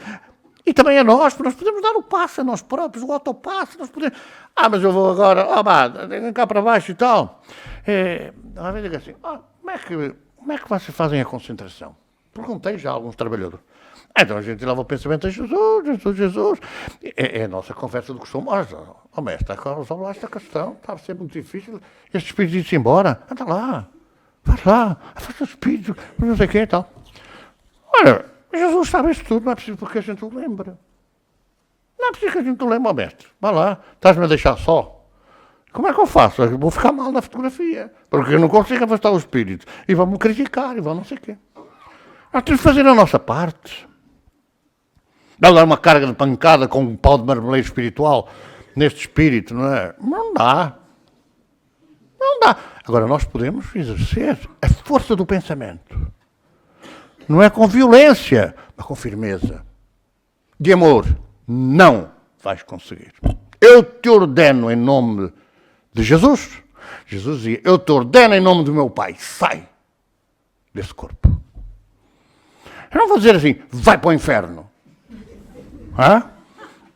Speaker 1: e também a nós podemos dar o passe a nós próprios, o autopasse, nós podemos, mas eu vou agora, vem cá para baixo e tal. Às vezes digo assim, como é que vocês fazem a concentração? Perguntei já a alguns trabalhadores. Então a gente leva o pensamento a Jesus. É a nossa conversa do costume. Mestre, resolve lá esta questão, está a ser muito difícil. Este espírito disse embora, anda lá, vai lá, afasta o espírito, não sei o que e tal. Olha, Jesus sabe isso tudo, não é preciso porque a gente o lembra. Não é preciso que a gente o lembre, mestre. Vai lá, estás-me a deixar só. Como é que eu faço? Eu vou ficar mal na fotografia, porque eu não consigo afastar o espírito. E vão-me criticar, e vão não sei o quê. Nós temos de fazer a nossa parte. Não dar uma carga de pancada com um pau de marmeleiro espiritual neste espírito, não é? Não dá. Não dá. Agora, nós podemos exercer a força do pensamento. Não é com violência, mas com firmeza. De amor. Não vais conseguir. Eu te ordeno em nome de Jesus. Jesus dizia, eu te ordeno em nome do meu Pai. Sai desse corpo. Eu não vou dizer assim, vai para o inferno.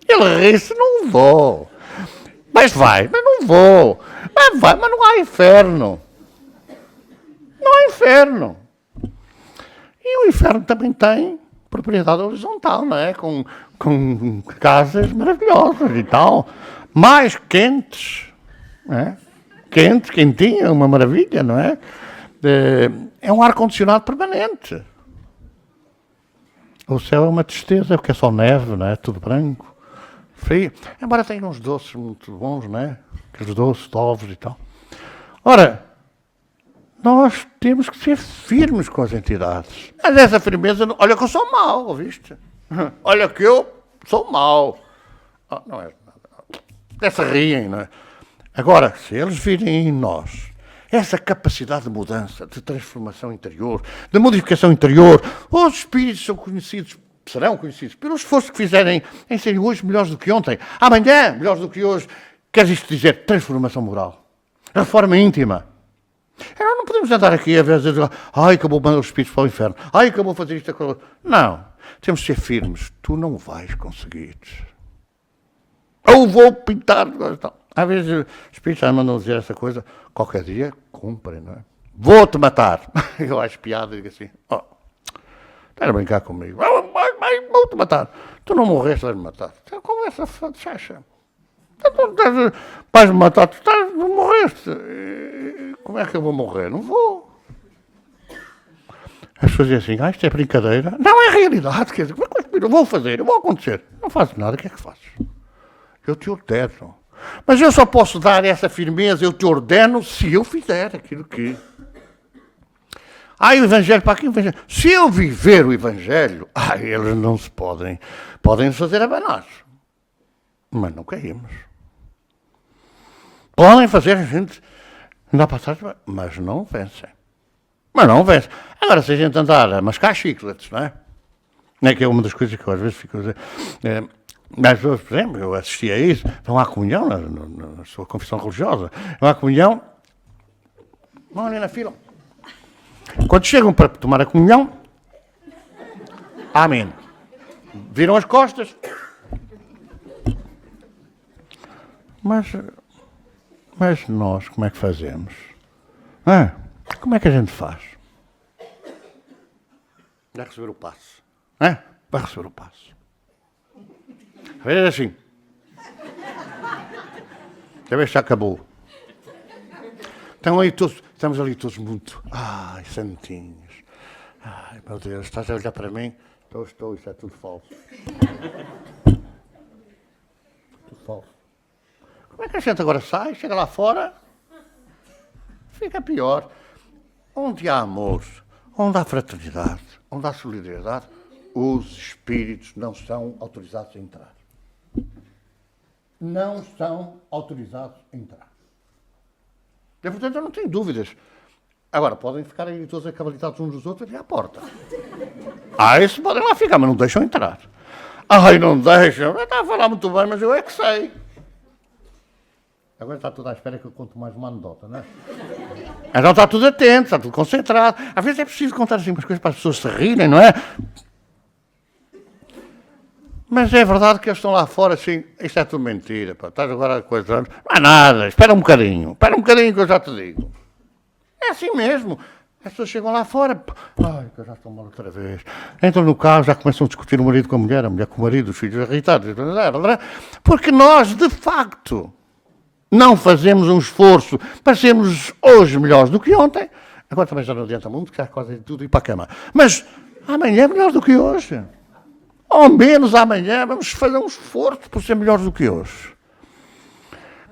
Speaker 1: Ele ri-se, não vou. Mas vai, mas não vou. Mas vai, mas não há inferno. Não há inferno. E o inferno também tem propriedade horizontal, não é? Com casas maravilhosas e tal. Mais quentes. Não é? Quentinha, uma maravilha, não é? É um ar-condicionado permanente. O céu é uma tristeza, porque é só neve, não é? Tudo branco, frio. Embora tenha uns doces muito bons, não é? Aqueles doces de ovos e tal. Ora, nós temos que ser firmes com as entidades. Mas essa firmeza, olha que eu sou mau, ouviste? Olha que eu sou mau. Não é nada. Até se riem, não é? Agora, se eles virem em nós essa capacidade de mudança, de transformação interior, de modificação interior, os espíritos serão conhecidos pelo esforço que fizerem em serem hoje melhores do que ontem, amanhã melhores do que hoje. Quer isto dizer transformação moral, reforma íntima. Nós não podemos andar aqui a ver dizer, que eu vou mandar os espíritos para o inferno, que eu vou fazer isto, aquilo. Não. Temos de ser firmes. Tu não vais conseguir. Eu vou pintar. Às vezes o Espírito Santo mandam dizer essa coisa. Qualquer dia, cumpre, não é? Vou-te matar. Eu acho piada e digo assim, estás a brincar comigo. Vou-te matar. Tu não morreste, vais-me matar. Conversa de chacha. Vais-me matar, tu morreste. Como é que eu vou morrer? Não vou. As pessoas dizem assim, isto é brincadeira. Não, é realidade. Quer dizer, eu vou fazer, eu vou acontecer. Não faço nada, o que é que fazes? Eu te ordeno. Mas eu só posso dar essa firmeza, eu te ordeno, se eu fizer aquilo que... o Evangelho para aqui, o Evangelho. Se eu viver o Evangelho, eles não se podem fazer abanar. Mas não caímos. Podem fazer a gente andar para trás, mas não vencem. Agora, se a gente andar a mascar chicletes, não é? Não é que é uma das coisas que eu às vezes fico a dizer. Mas, por exemplo, eu assisti a isso, vão à comunhão, na sua confissão religiosa, vão à comunhão, vão ali na fila. Quando chegam para tomar a comunhão, amém. Viram as costas. Mas nós, como é que fazemos? Como é que a gente faz? Vai receber o passe. Vai receber o passe. Veja assim. Já vê se já acabou. Estamos ali todos muito. Santinhos. Meu Deus, estás a olhar para mim? Estou, isto é tudo falso. Tudo falso. Como é que a gente agora sai, chega lá fora, fica pior. Onde há amor, onde há fraternidade, onde há solidariedade, os espíritos não são autorizados a entrar. Não são autorizados a entrar. E, portanto, eu não tenho dúvidas. Agora, podem ficar aí todos acabalitados uns dos outros até à porta. Esses podem lá ficar, mas não deixam entrar. Não deixam. Está a falar muito bem, mas eu é que sei. Agora está tudo à espera que eu conte mais uma anedota, não é? Então está tudo atento, está tudo concentrado. Às vezes é preciso contar assim umas coisas para as pessoas se rirem, não é? Mas é verdade que eles estão lá fora assim, isto é tudo mentira, pá. Estás agora coisando. Não há nada, espera um bocadinho que eu já te digo. É assim mesmo. As pessoas chegam lá fora, que eu já estou mal outra vez. Entram no carro, já começam a discutir o marido com a mulher com o marido, os filhos irritados. Porque nós, de facto, não fazemos um esforço para sermos hoje melhores do que ontem. Agora também já não adianta muito, que já quase tudo ir para a cama. Mas amanhã é melhor do que hoje. Ao menos amanhã vamos fazer um esforço por ser melhores do que hoje.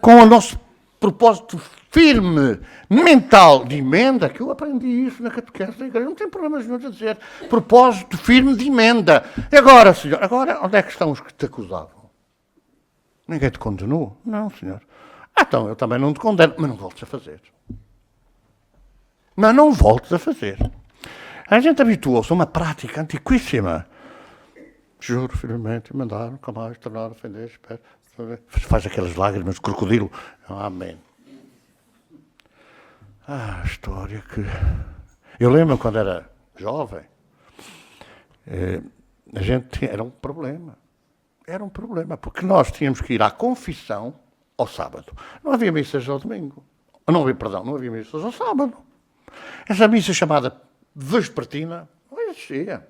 Speaker 1: Com o nosso propósito firme, mental de emenda, que eu aprendi isso na catequese da igreja, não tem problemas nenhum a dizer. Propósito firme de emenda. E agora, senhor, onde é que estão os que te acusavam? Ninguém te condenou? Não, senhor. Então, eu também não te condeno, mas não voltes a fazer. A gente habituou-se a uma prática antiquíssima. Juro, firmemente, mandar, nunca mais, tornar, ofender, espera. Faz aquelas lágrimas de crocodilo. Amém. A história que... Eu lembro quando era jovem, a gente era um problema. Era um problema, porque nós tínhamos que ir à confissão ao sábado. Não havia missas ao domingo. Não havia missas ao sábado. Essa missa chamada vespertina não existia.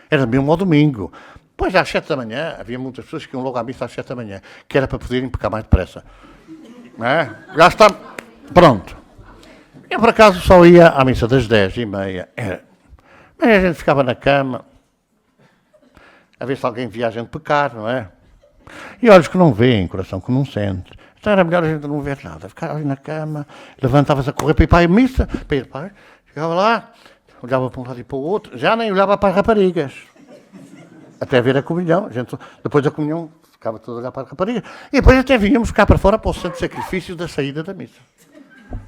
Speaker 1: Era mesmo ao domingo. Pois às 7 da manhã, havia muitas pessoas que iam logo à missa às 7 da manhã, que era para poderem pecar mais depressa. Já está... Pronto. Eu, por acaso, só ia à missa das 10h30. Mas a gente ficava na cama, a ver se alguém via a gente pecar, não é? E olhos que não veem, coração que não sente. Então era melhor a gente não ver nada. Ficar ali na cama, levantava-se a correr para ir para a missa, para ir para... Chegava lá, olhava para um lado e para o outro, já nem olhava para as raparigas. Até ver a comunhão. A gente, depois da comunhão, ficava todo a olhar para as raparigas. E depois até vinhamos ficar para fora para o santo sacrifício da saída da missa.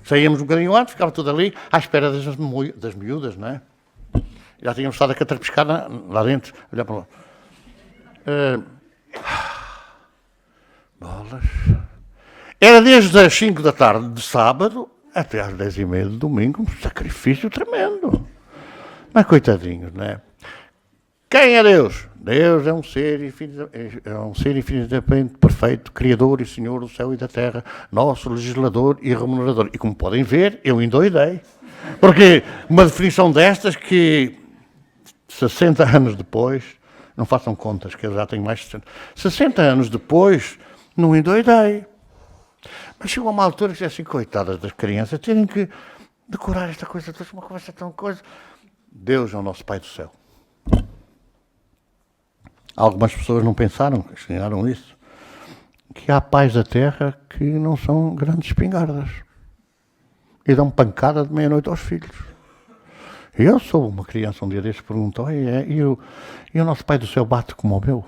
Speaker 1: Saíamos um bocadinho antes, ficava tudo ali, à espera das miúdas, não é? Já tínhamos estado a catrapiscar lá dentro, olhar para lá. Bolas. Era desde as 5 da tarde de sábado até às 10h30 de domingo, um sacrifício tremendo. Mas coitadinhos, não é? Quem é Deus? Deus é um ser infinitamente perfeito, Criador e Senhor do céu e da terra, nosso legislador e remunerador. E como podem ver, eu endoidei. Porque uma definição destas que 60 anos depois, não façam contas, que eu já tenho mais de 60 anos depois, não endoidei. Mas chegou a uma altura que é assim, coitadas das crianças, terem que decorar esta coisa, uma conversa tão coisa. Deus é o nosso Pai do céu. Algumas pessoas não pensaram, ensinaram isso, que há pais da terra que não são grandes espingardas e dão pancada de meia-noite aos filhos. Eu sou uma criança, um dia destes perguntou, e o nosso Pai do céu bate como o meu?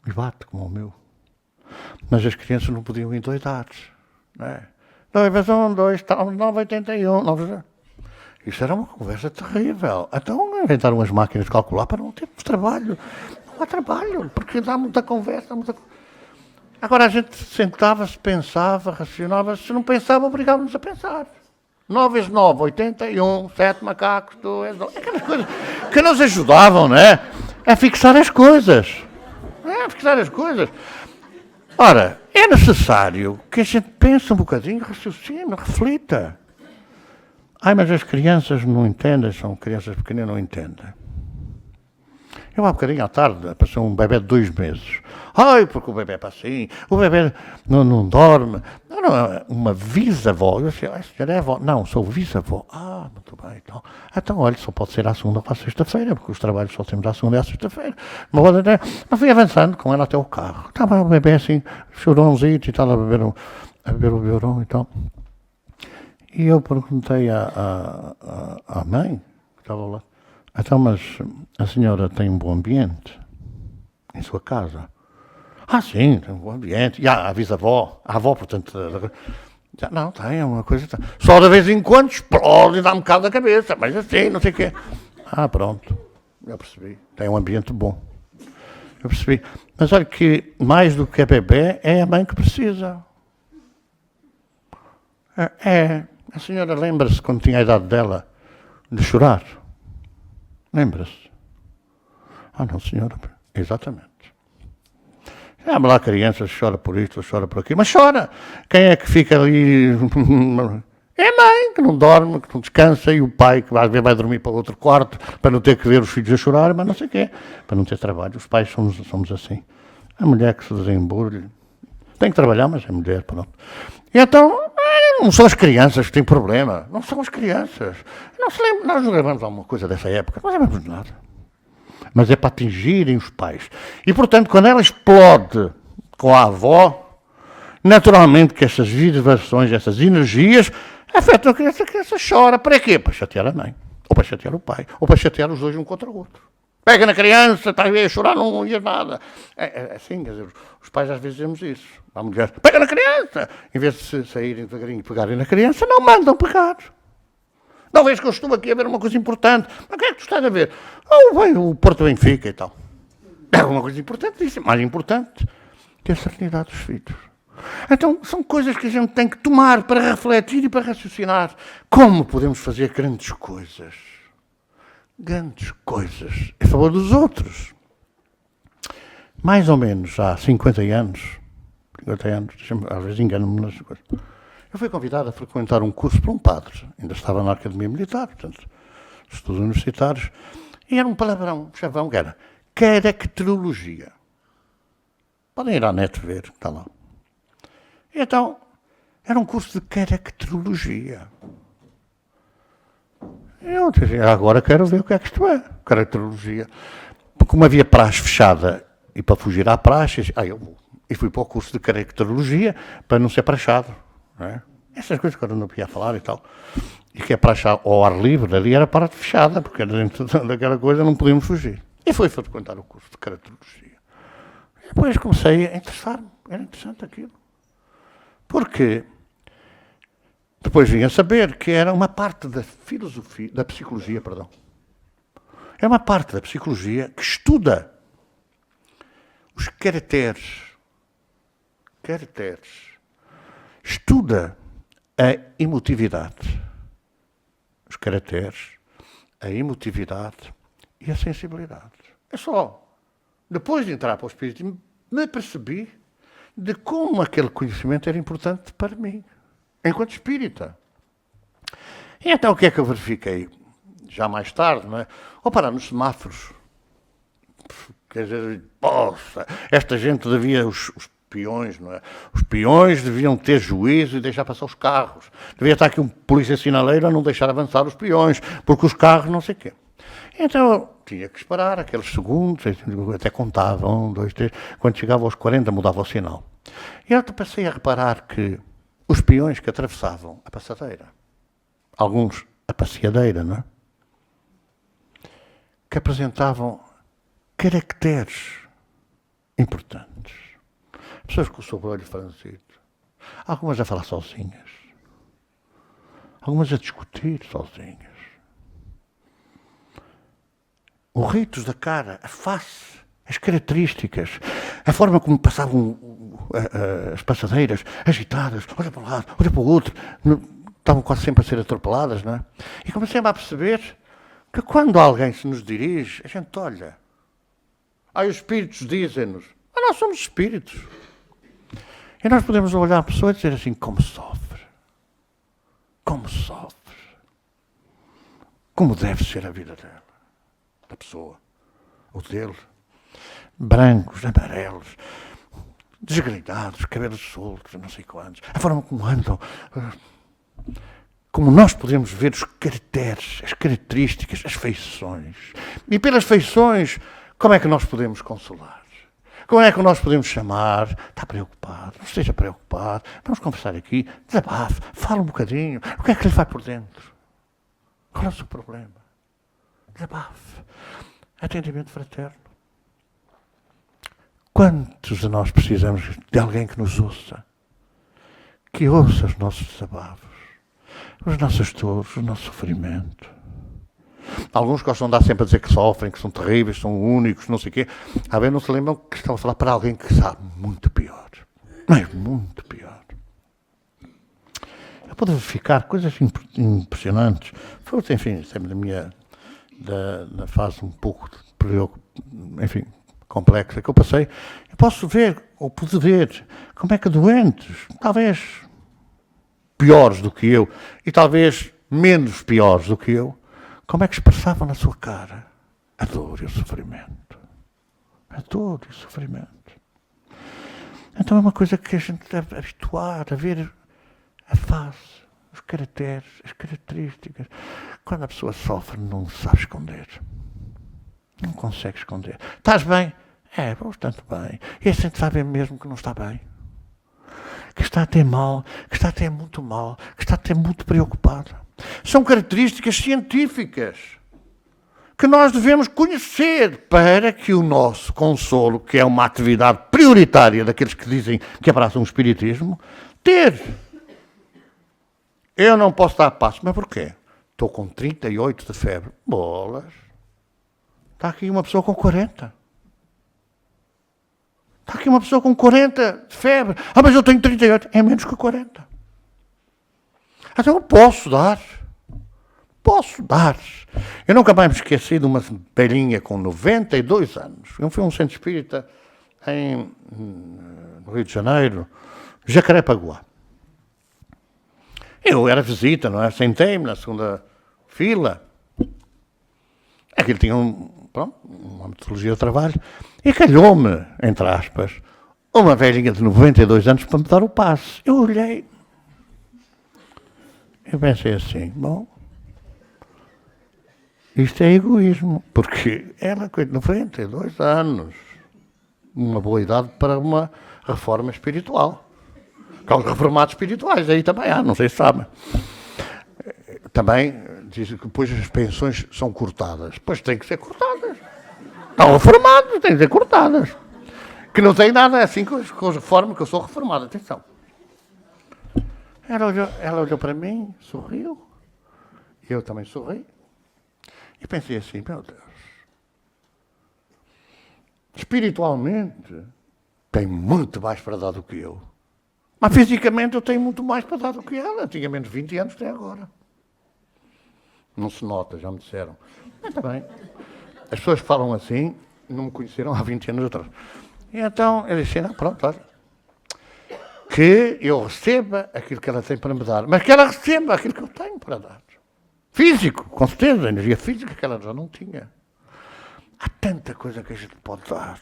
Speaker 1: E bate como o meu. Mas as crianças não podiam endoidar. Não é? 2 vezes 1, 2, 9,81. 9... Isso era uma conversa terrível. Então inventaram as máquinas de calcular para não termos trabalho. Não há trabalho, porque dá muita conversa. Agora a gente sentava-se, pensava, racionava. Se não pensava, obrigava-nos a pensar. 9 vezes 9, 81, 7 macacos, 2, 2. Aquelas coisas que nos ajudavam, não é? A fixar as coisas. A fixar as coisas. Ora, é necessário que a gente pense um bocadinho, raciocine, reflita. Ai, mas as crianças não entendem, são crianças pequenas, não entendem. Eu há bocadinho à tarde apareceu um bebê de 2 meses. Ai, porque o bebê é assim, o bebê não dorme. Não, uma bisavó. Eu disse, a senhora é avó? Não, sou bisavó. Ah, muito bem. Então, olha, só pode ser à segunda ou à sexta-feira, porque os trabalhos só temos à segunda e à sexta-feira. Mas fui avançando com ela até o carro. Estava o bebê assim, chorãozinho e tal, a beber o biberon e tal. E eu perguntei à mãe, que estava lá, então, mas a senhora tem um bom ambiente em sua casa? Ah, sim, tem um bom ambiente. E a bisavó, a avó, portanto, não, tem uma coisa. Só de vez em quando explode e dá um bocado da cabeça, mas assim, não sei o quê. Ah, pronto, eu percebi, tem um ambiente bom. Eu percebi. Mas olha que mais do que a bebê, é a mãe que precisa. A senhora lembra-se, quando tinha a idade dela, de chorar? Lembra-se? Ah, não, senhora. Exatamente. Já lá crianças, chora por isto, chora por aquilo. Mas chora. Quem é que fica ali? É a mãe, que não dorme, que não descansa, e o pai, que às vezes vai dormir para outro quarto, para não ter que ver os filhos a chorar, mas não sei o quê. Para não ter trabalho. Os pais somos assim. A mulher que se desembrulha. Tem que trabalhar, mas é mulher, pronto. E então, não são as crianças que têm problema. Não são as crianças. Nós não lembramos alguma coisa dessa época. Não lembramos de nada. Mas é para atingirem os pais. E, portanto, quando ela explode com a avó, naturalmente que essas vibrações, essas energias, afetam a criança chora. Para quê? Para chatear a mãe. Ou para chatear o pai. Ou para chatear os dois um contra o outro. Pega na criança, está a chorar, não ia nada. É assim, quer dizer, os pais às vezes dizemos isso. A mulher, pega na criança! Em vez de saírem devagarinho e pegarem na criança, não mandam pegar. Não vês que eu estou aqui a ver uma coisa importante. Mas o que é que tu estás a ver? O Porto Benfica e tal. É uma coisa importantíssima, mais importante que a serenidade dos filhos. Então, são coisas que a gente tem que tomar para refletir e para raciocinar. Como podemos fazer grandes coisas? Grandes coisas em favor dos outros. Mais ou menos há 50 anos, às vezes engano-me nas coisas, eu fui convidado a frequentar um curso por um padre, ainda estava na Academia Militar, portanto, estudos universitários, e era um palavrão, chavão, que era caracterologia. Podem ir à net ver, está lá. E então, era um curso de caracterologia. Eu disse, agora quero ver o que é que isto é, caracterologia. Porque como havia praxe fechada, e para fugir à praxe, eu vou. E fui para o curso de caracterologia para não ser praxado. Não é? Essas coisas que eu não podia falar e tal. E que é praxe ao ar livre, ali era parte fechada, porque dentro daquela coisa não podíamos fugir. E fui frequentar o curso de caracterologia. E depois comecei a interessar-me, era interessante aquilo. Porque depois vim a saber que era uma parte da filosofia, da psicologia, perdão. É uma parte da psicologia que estuda os caracteres. Estuda a emotividade. Os caracteres, a emotividade e a sensibilidade. É só, depois de entrar para o Espiritismo, me percebi de como aquele conhecimento era importante para mim, enquanto espírita. E então o que é que eu verifiquei? Já mais tarde, não é? Ao parar nos semáforos, quer dizer, poxa, esta gente devia, os peões, não é? Os peões deviam ter juízo e deixar passar os carros. Devia estar aqui um polícia sinaleiro a não deixar avançar os peões, porque os carros não sei o quê. Então eu tinha que esperar aqueles segundos, até contava, 1, 2, 3, quando chegava aos 40 mudava o sinal. E eu passei a reparar que os peões que atravessavam a passadeira, alguns a passeadeira, não é? Que apresentavam caracteres importantes. Pessoas com o sobrolho franzido, algumas a falar sozinhas, algumas a discutir sozinhas. Os ritos da cara, a face, as características, a forma como passavam as passadeiras, agitadas, olha para um lado, olha para o outro, estavam quase sempre a ser atropeladas, não é? E comecei a perceber que quando alguém se nos dirige, a gente olha. Aí os espíritos dizem-nos, nós somos espíritos. E nós podemos olhar a pessoa e dizer assim, como sofre, como deve ser a vida dela, da pessoa, ou dele, brancos, amarelos, desgrenados, cabelos soltos, não sei quantos, a forma como andam, como nós podemos ver os caracteres, as características, as feições. E pelas feições, como é que nós podemos consolar? Como é que nós podemos chamar? Está preocupado, não esteja preocupado, vamos conversar aqui, desabafe, fala um bocadinho, o que é que lhe vai por dentro? Qual é o seu problema? Desabafe. Atendimento fraterno. Quantos de nós precisamos de alguém que nos ouça? Que ouça os nossos desabafos, as nossas dores, o nosso sofrimento. Alguns gostam de dar sempre a dizer que sofrem, que são terríveis, são únicos, não sei o quê. A ver, não se lembram que estão a falar para alguém que sabe muito pior. Mas muito pior. Eu pude verificar coisas impressionantes. Foi, enfim, sempre da fase um pouco, enfim, complexa que eu passei. Eu posso ver, ou pude ver, como é que doentes, talvez piores do que eu, e talvez menos piores do que eu, como é que expressavam na sua cara a dor e o sofrimento. A dor e o sofrimento. Então é uma coisa que a gente deve habituar a ver a face, os caracteres, as características. Quando a pessoa sofre, não sabe esconder. Não consegue esconder. Estás bem? Vou bastante bem. E a gente sabe mesmo que não está bem. Que está até mal, que está até muito mal, que está até muito preocupado. São características científicas que nós devemos conhecer para que o nosso consolo, que é uma atividade prioritária daqueles que dizem que abraçam o espiritismo, ter. Eu não posso dar a passo, mas porquê? Estou com 38 de febre. Bolas. Está aqui uma pessoa com 40. Está aqui uma pessoa com 40 de febre. Mas eu tenho 38. É menos que 40. Então eu posso dar. Posso dar. Eu nunca mais me esqueci de uma velhinha com 92 anos. Eu fui a um centro espírita no Rio de Janeiro, Jacarepaguá. Eu era visita, não é? Sentei-me na segunda fila. Aquilo tinha uma metodologia de trabalho. E calhou-me, entre aspas, uma velhinha de 92 anos para me dar o passe. Eu olhei. Eu pensei assim, bom, isto é egoísmo, porque ela com 92 anos, uma boa idade para uma reforma espiritual. Há os reformados espirituais, aí também há, não sei se sabem. Também dizem que depois as pensões são cortadas. Pois têm que ser cortadas. Estão reformados, têm que ser cortadas. Que não tem nada assim com as reformas, que eu sou reformado, atenção. Ela olhou para mim, sorriu, eu também sorri, e pensei assim, meu Deus, espiritualmente tem muito mais para dar do que eu, mas fisicamente eu tenho muito mais para dar do que ela, tinha menos 20 anos até agora. Não se nota, já me disseram. Muito bem. As pessoas falam assim, não me conheceram há 20 anos atrás. E então ele disse, não, pronto, olha, que eu receba aquilo que ela tem para me dar, mas que ela receba aquilo que eu tenho para dar. Físico, com certeza, a energia física que ela já não tinha. Há tanta coisa que a gente pode dar.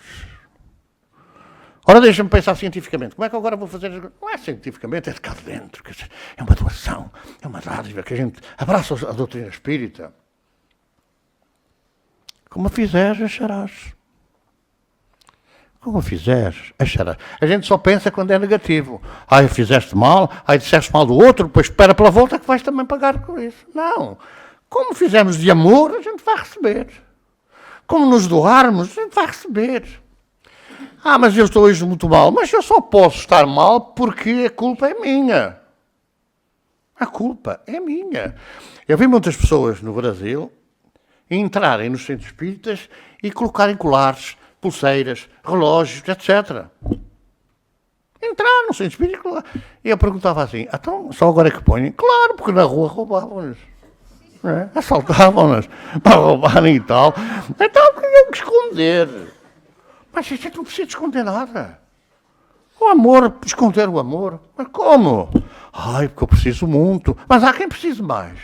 Speaker 1: Ora, deixa-me pensar cientificamente. Como é que agora vou fazer? Não é cientificamente, é de cá de dentro. É uma doação, é uma dádiva que a gente abraça a doutrina espírita. Como fizeres, acharás. Como fizeres, acharás. A gente só pensa quando é negativo. Ai, fizeste mal, ai, disseste mal do outro, depois espera pela volta que vais também pagar por isso. Não. Como fizermos de amor, a gente vai receber. Como nos doarmos, a gente vai receber. Ah, mas eu estou hoje muito mal. Mas eu só posso estar mal porque a culpa é minha. A culpa é minha. Eu vi muitas pessoas no Brasil entrarem nos centros espíritas e colocarem colares, pulseiras, relógios, etc. Entrar no centro espírita e eu perguntava assim, então só agora é que põem? Claro, porque na rua roubavam-nos. Assaltavam-nos para roubarem e tal. Então tinham que esconder. Mas isso não precisa esconder nada. O amor, esconder o amor. Mas como? Ai, porque eu preciso muito. Mas há quem precise mais.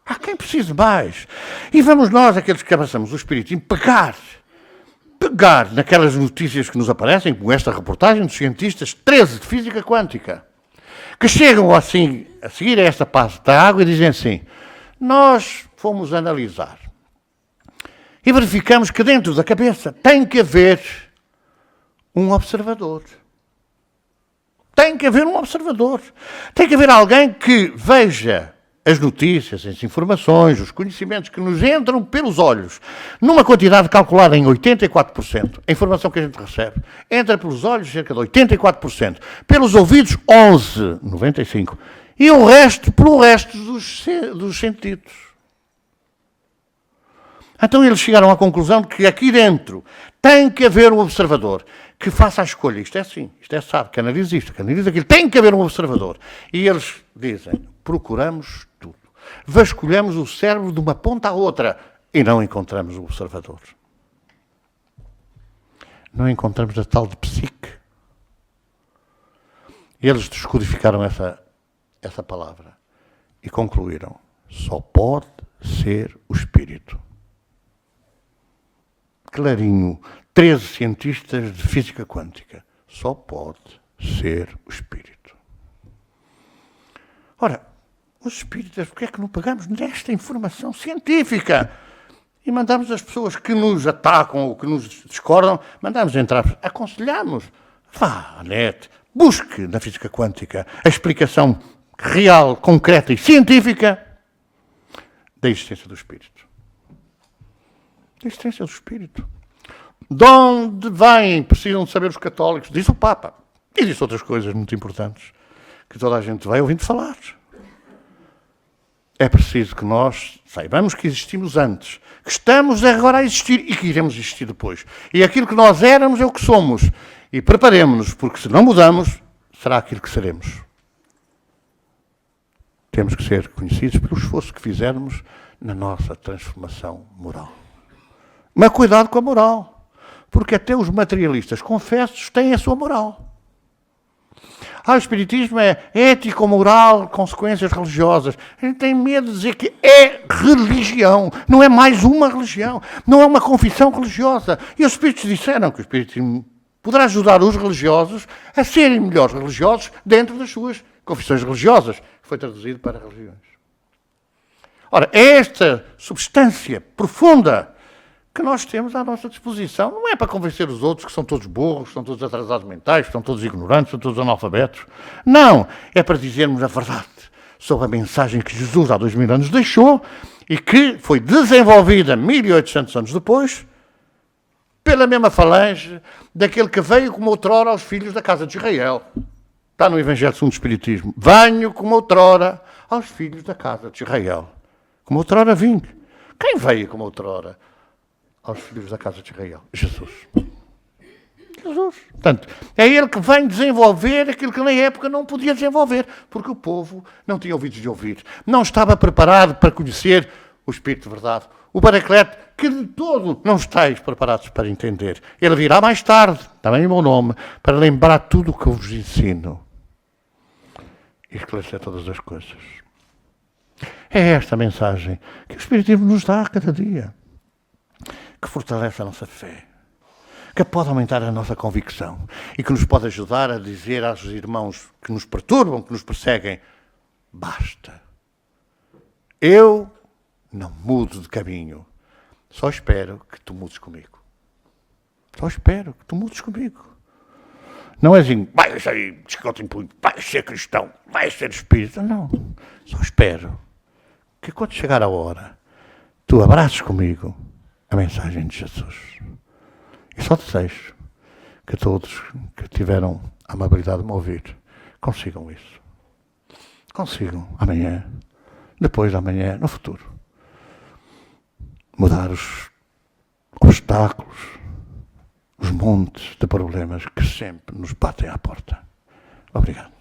Speaker 1: Há quem precise mais. E vamos nós, aqueles que abraçamos o espiritismo, pegar naquelas notícias que nos aparecem, como esta reportagem dos cientistas 13 de física quântica, que chegam assim, a seguir a esta parte da água e dizem assim, nós fomos analisar e verificamos que dentro da cabeça tem que haver um observador. Tem que haver um observador. Tem que haver alguém que veja as notícias, as informações, os conhecimentos que nos entram pelos olhos, numa quantidade calculada em 84%, a informação que a gente recebe, entra pelos olhos cerca de 84%, pelos ouvidos 11%, 95%, e o resto pelo resto dos sentidos. Então eles chegaram à conclusão de que aqui dentro tem que haver um observador que faça a escolha. Isto é assim, isto é sábio, que analisa isto, que analisa aquilo. Tem que haver um observador. E eles dizem, procuramos tudo. Vasculhamos o cérebro de uma ponta à outra e não encontramos o observador. Não encontramos a tal de psique. Eles descodificaram essa palavra e concluíram, só pode ser o espírito. Clarinho, 13 cientistas de física quântica. Só pode ser o espírito. Ora, os espíritas, porque é que não pegamos nesta informação científica? E mandamos as pessoas que nos atacam ou que nos discordam, mandamos entrar, aconselhamos. Vá à net, busque na física quântica a explicação real, concreta e científica da existência do espírito. A existência do espírito. De onde vêm? Precisam de saber os católicos. Diz o Papa. E diz outras coisas muito importantes que toda a gente vai ouvindo falar. É preciso que nós saibamos que existimos antes, que estamos agora a existir e que iremos existir depois. E aquilo que nós éramos é o que somos. E preparemos-nos, porque se não mudamos, será aquilo que seremos. Temos que ser conhecidos pelo esforço que fizermos na nossa transformação moral. Mas cuidado com a moral, porque até os materialistas confessos têm a sua moral. O espiritismo é ético, moral, consequências religiosas. A gente tem medo de dizer que é religião, não é mais uma religião, não é uma confissão religiosa. E os espíritos disseram que o espiritismo poderá ajudar os religiosos a serem melhores religiosos dentro das suas confissões religiosas, que foi traduzido para religiões. Ora, esta substância profunda que nós temos à nossa disposição não é para convencer os outros que são todos burros, que são todos atrasados mentais, que são todos ignorantes, são todos analfabetos. Não, é para dizermos a verdade sobre a mensagem que Jesus há 2000 anos deixou e que foi desenvolvida 1800 anos depois pela mesma falange daquele que veio como outrora aos filhos da casa de Israel. Está no Evangelho segundo o Espiritismo. Venho como outrora aos filhos da casa de Israel. Como outrora vim. Quem veio como outrora aos filhos da casa de Israel? Jesus. Jesus. Jesus. Portanto, é Ele que vem desenvolver aquilo que na época não podia desenvolver, porque o povo não tinha ouvidos de ouvir, não estava preparado para conhecer o Espírito de verdade, o Paracleto, que de todo não estáis preparados para entender. Ele virá mais tarde, também em meu nome, para lembrar tudo o que eu vos ensino e esclarecer todas as coisas. É esta mensagem que o Espiritismo nos dá a cada dia, que fortalece a nossa fé, que pode aumentar a nossa convicção e que nos pode ajudar a dizer aos irmãos que nos perturbam, que nos perseguem, basta. Eu não mudo de caminho. Só espero que tu mudes comigo. Só espero que tu mudes comigo. Não é assim, vai sair de chicote em punho, vai ser cristão, vai ser espírita. Não. Só espero que quando chegar a hora, tu abraçes comigo a mensagem de Jesus. E só desejo que todos que tiveram a amabilidade de me ouvir consigam isso. Consigam amanhã, depois de amanhã, no futuro, mudar os obstáculos, os montes de problemas que sempre nos batem à porta. Obrigado.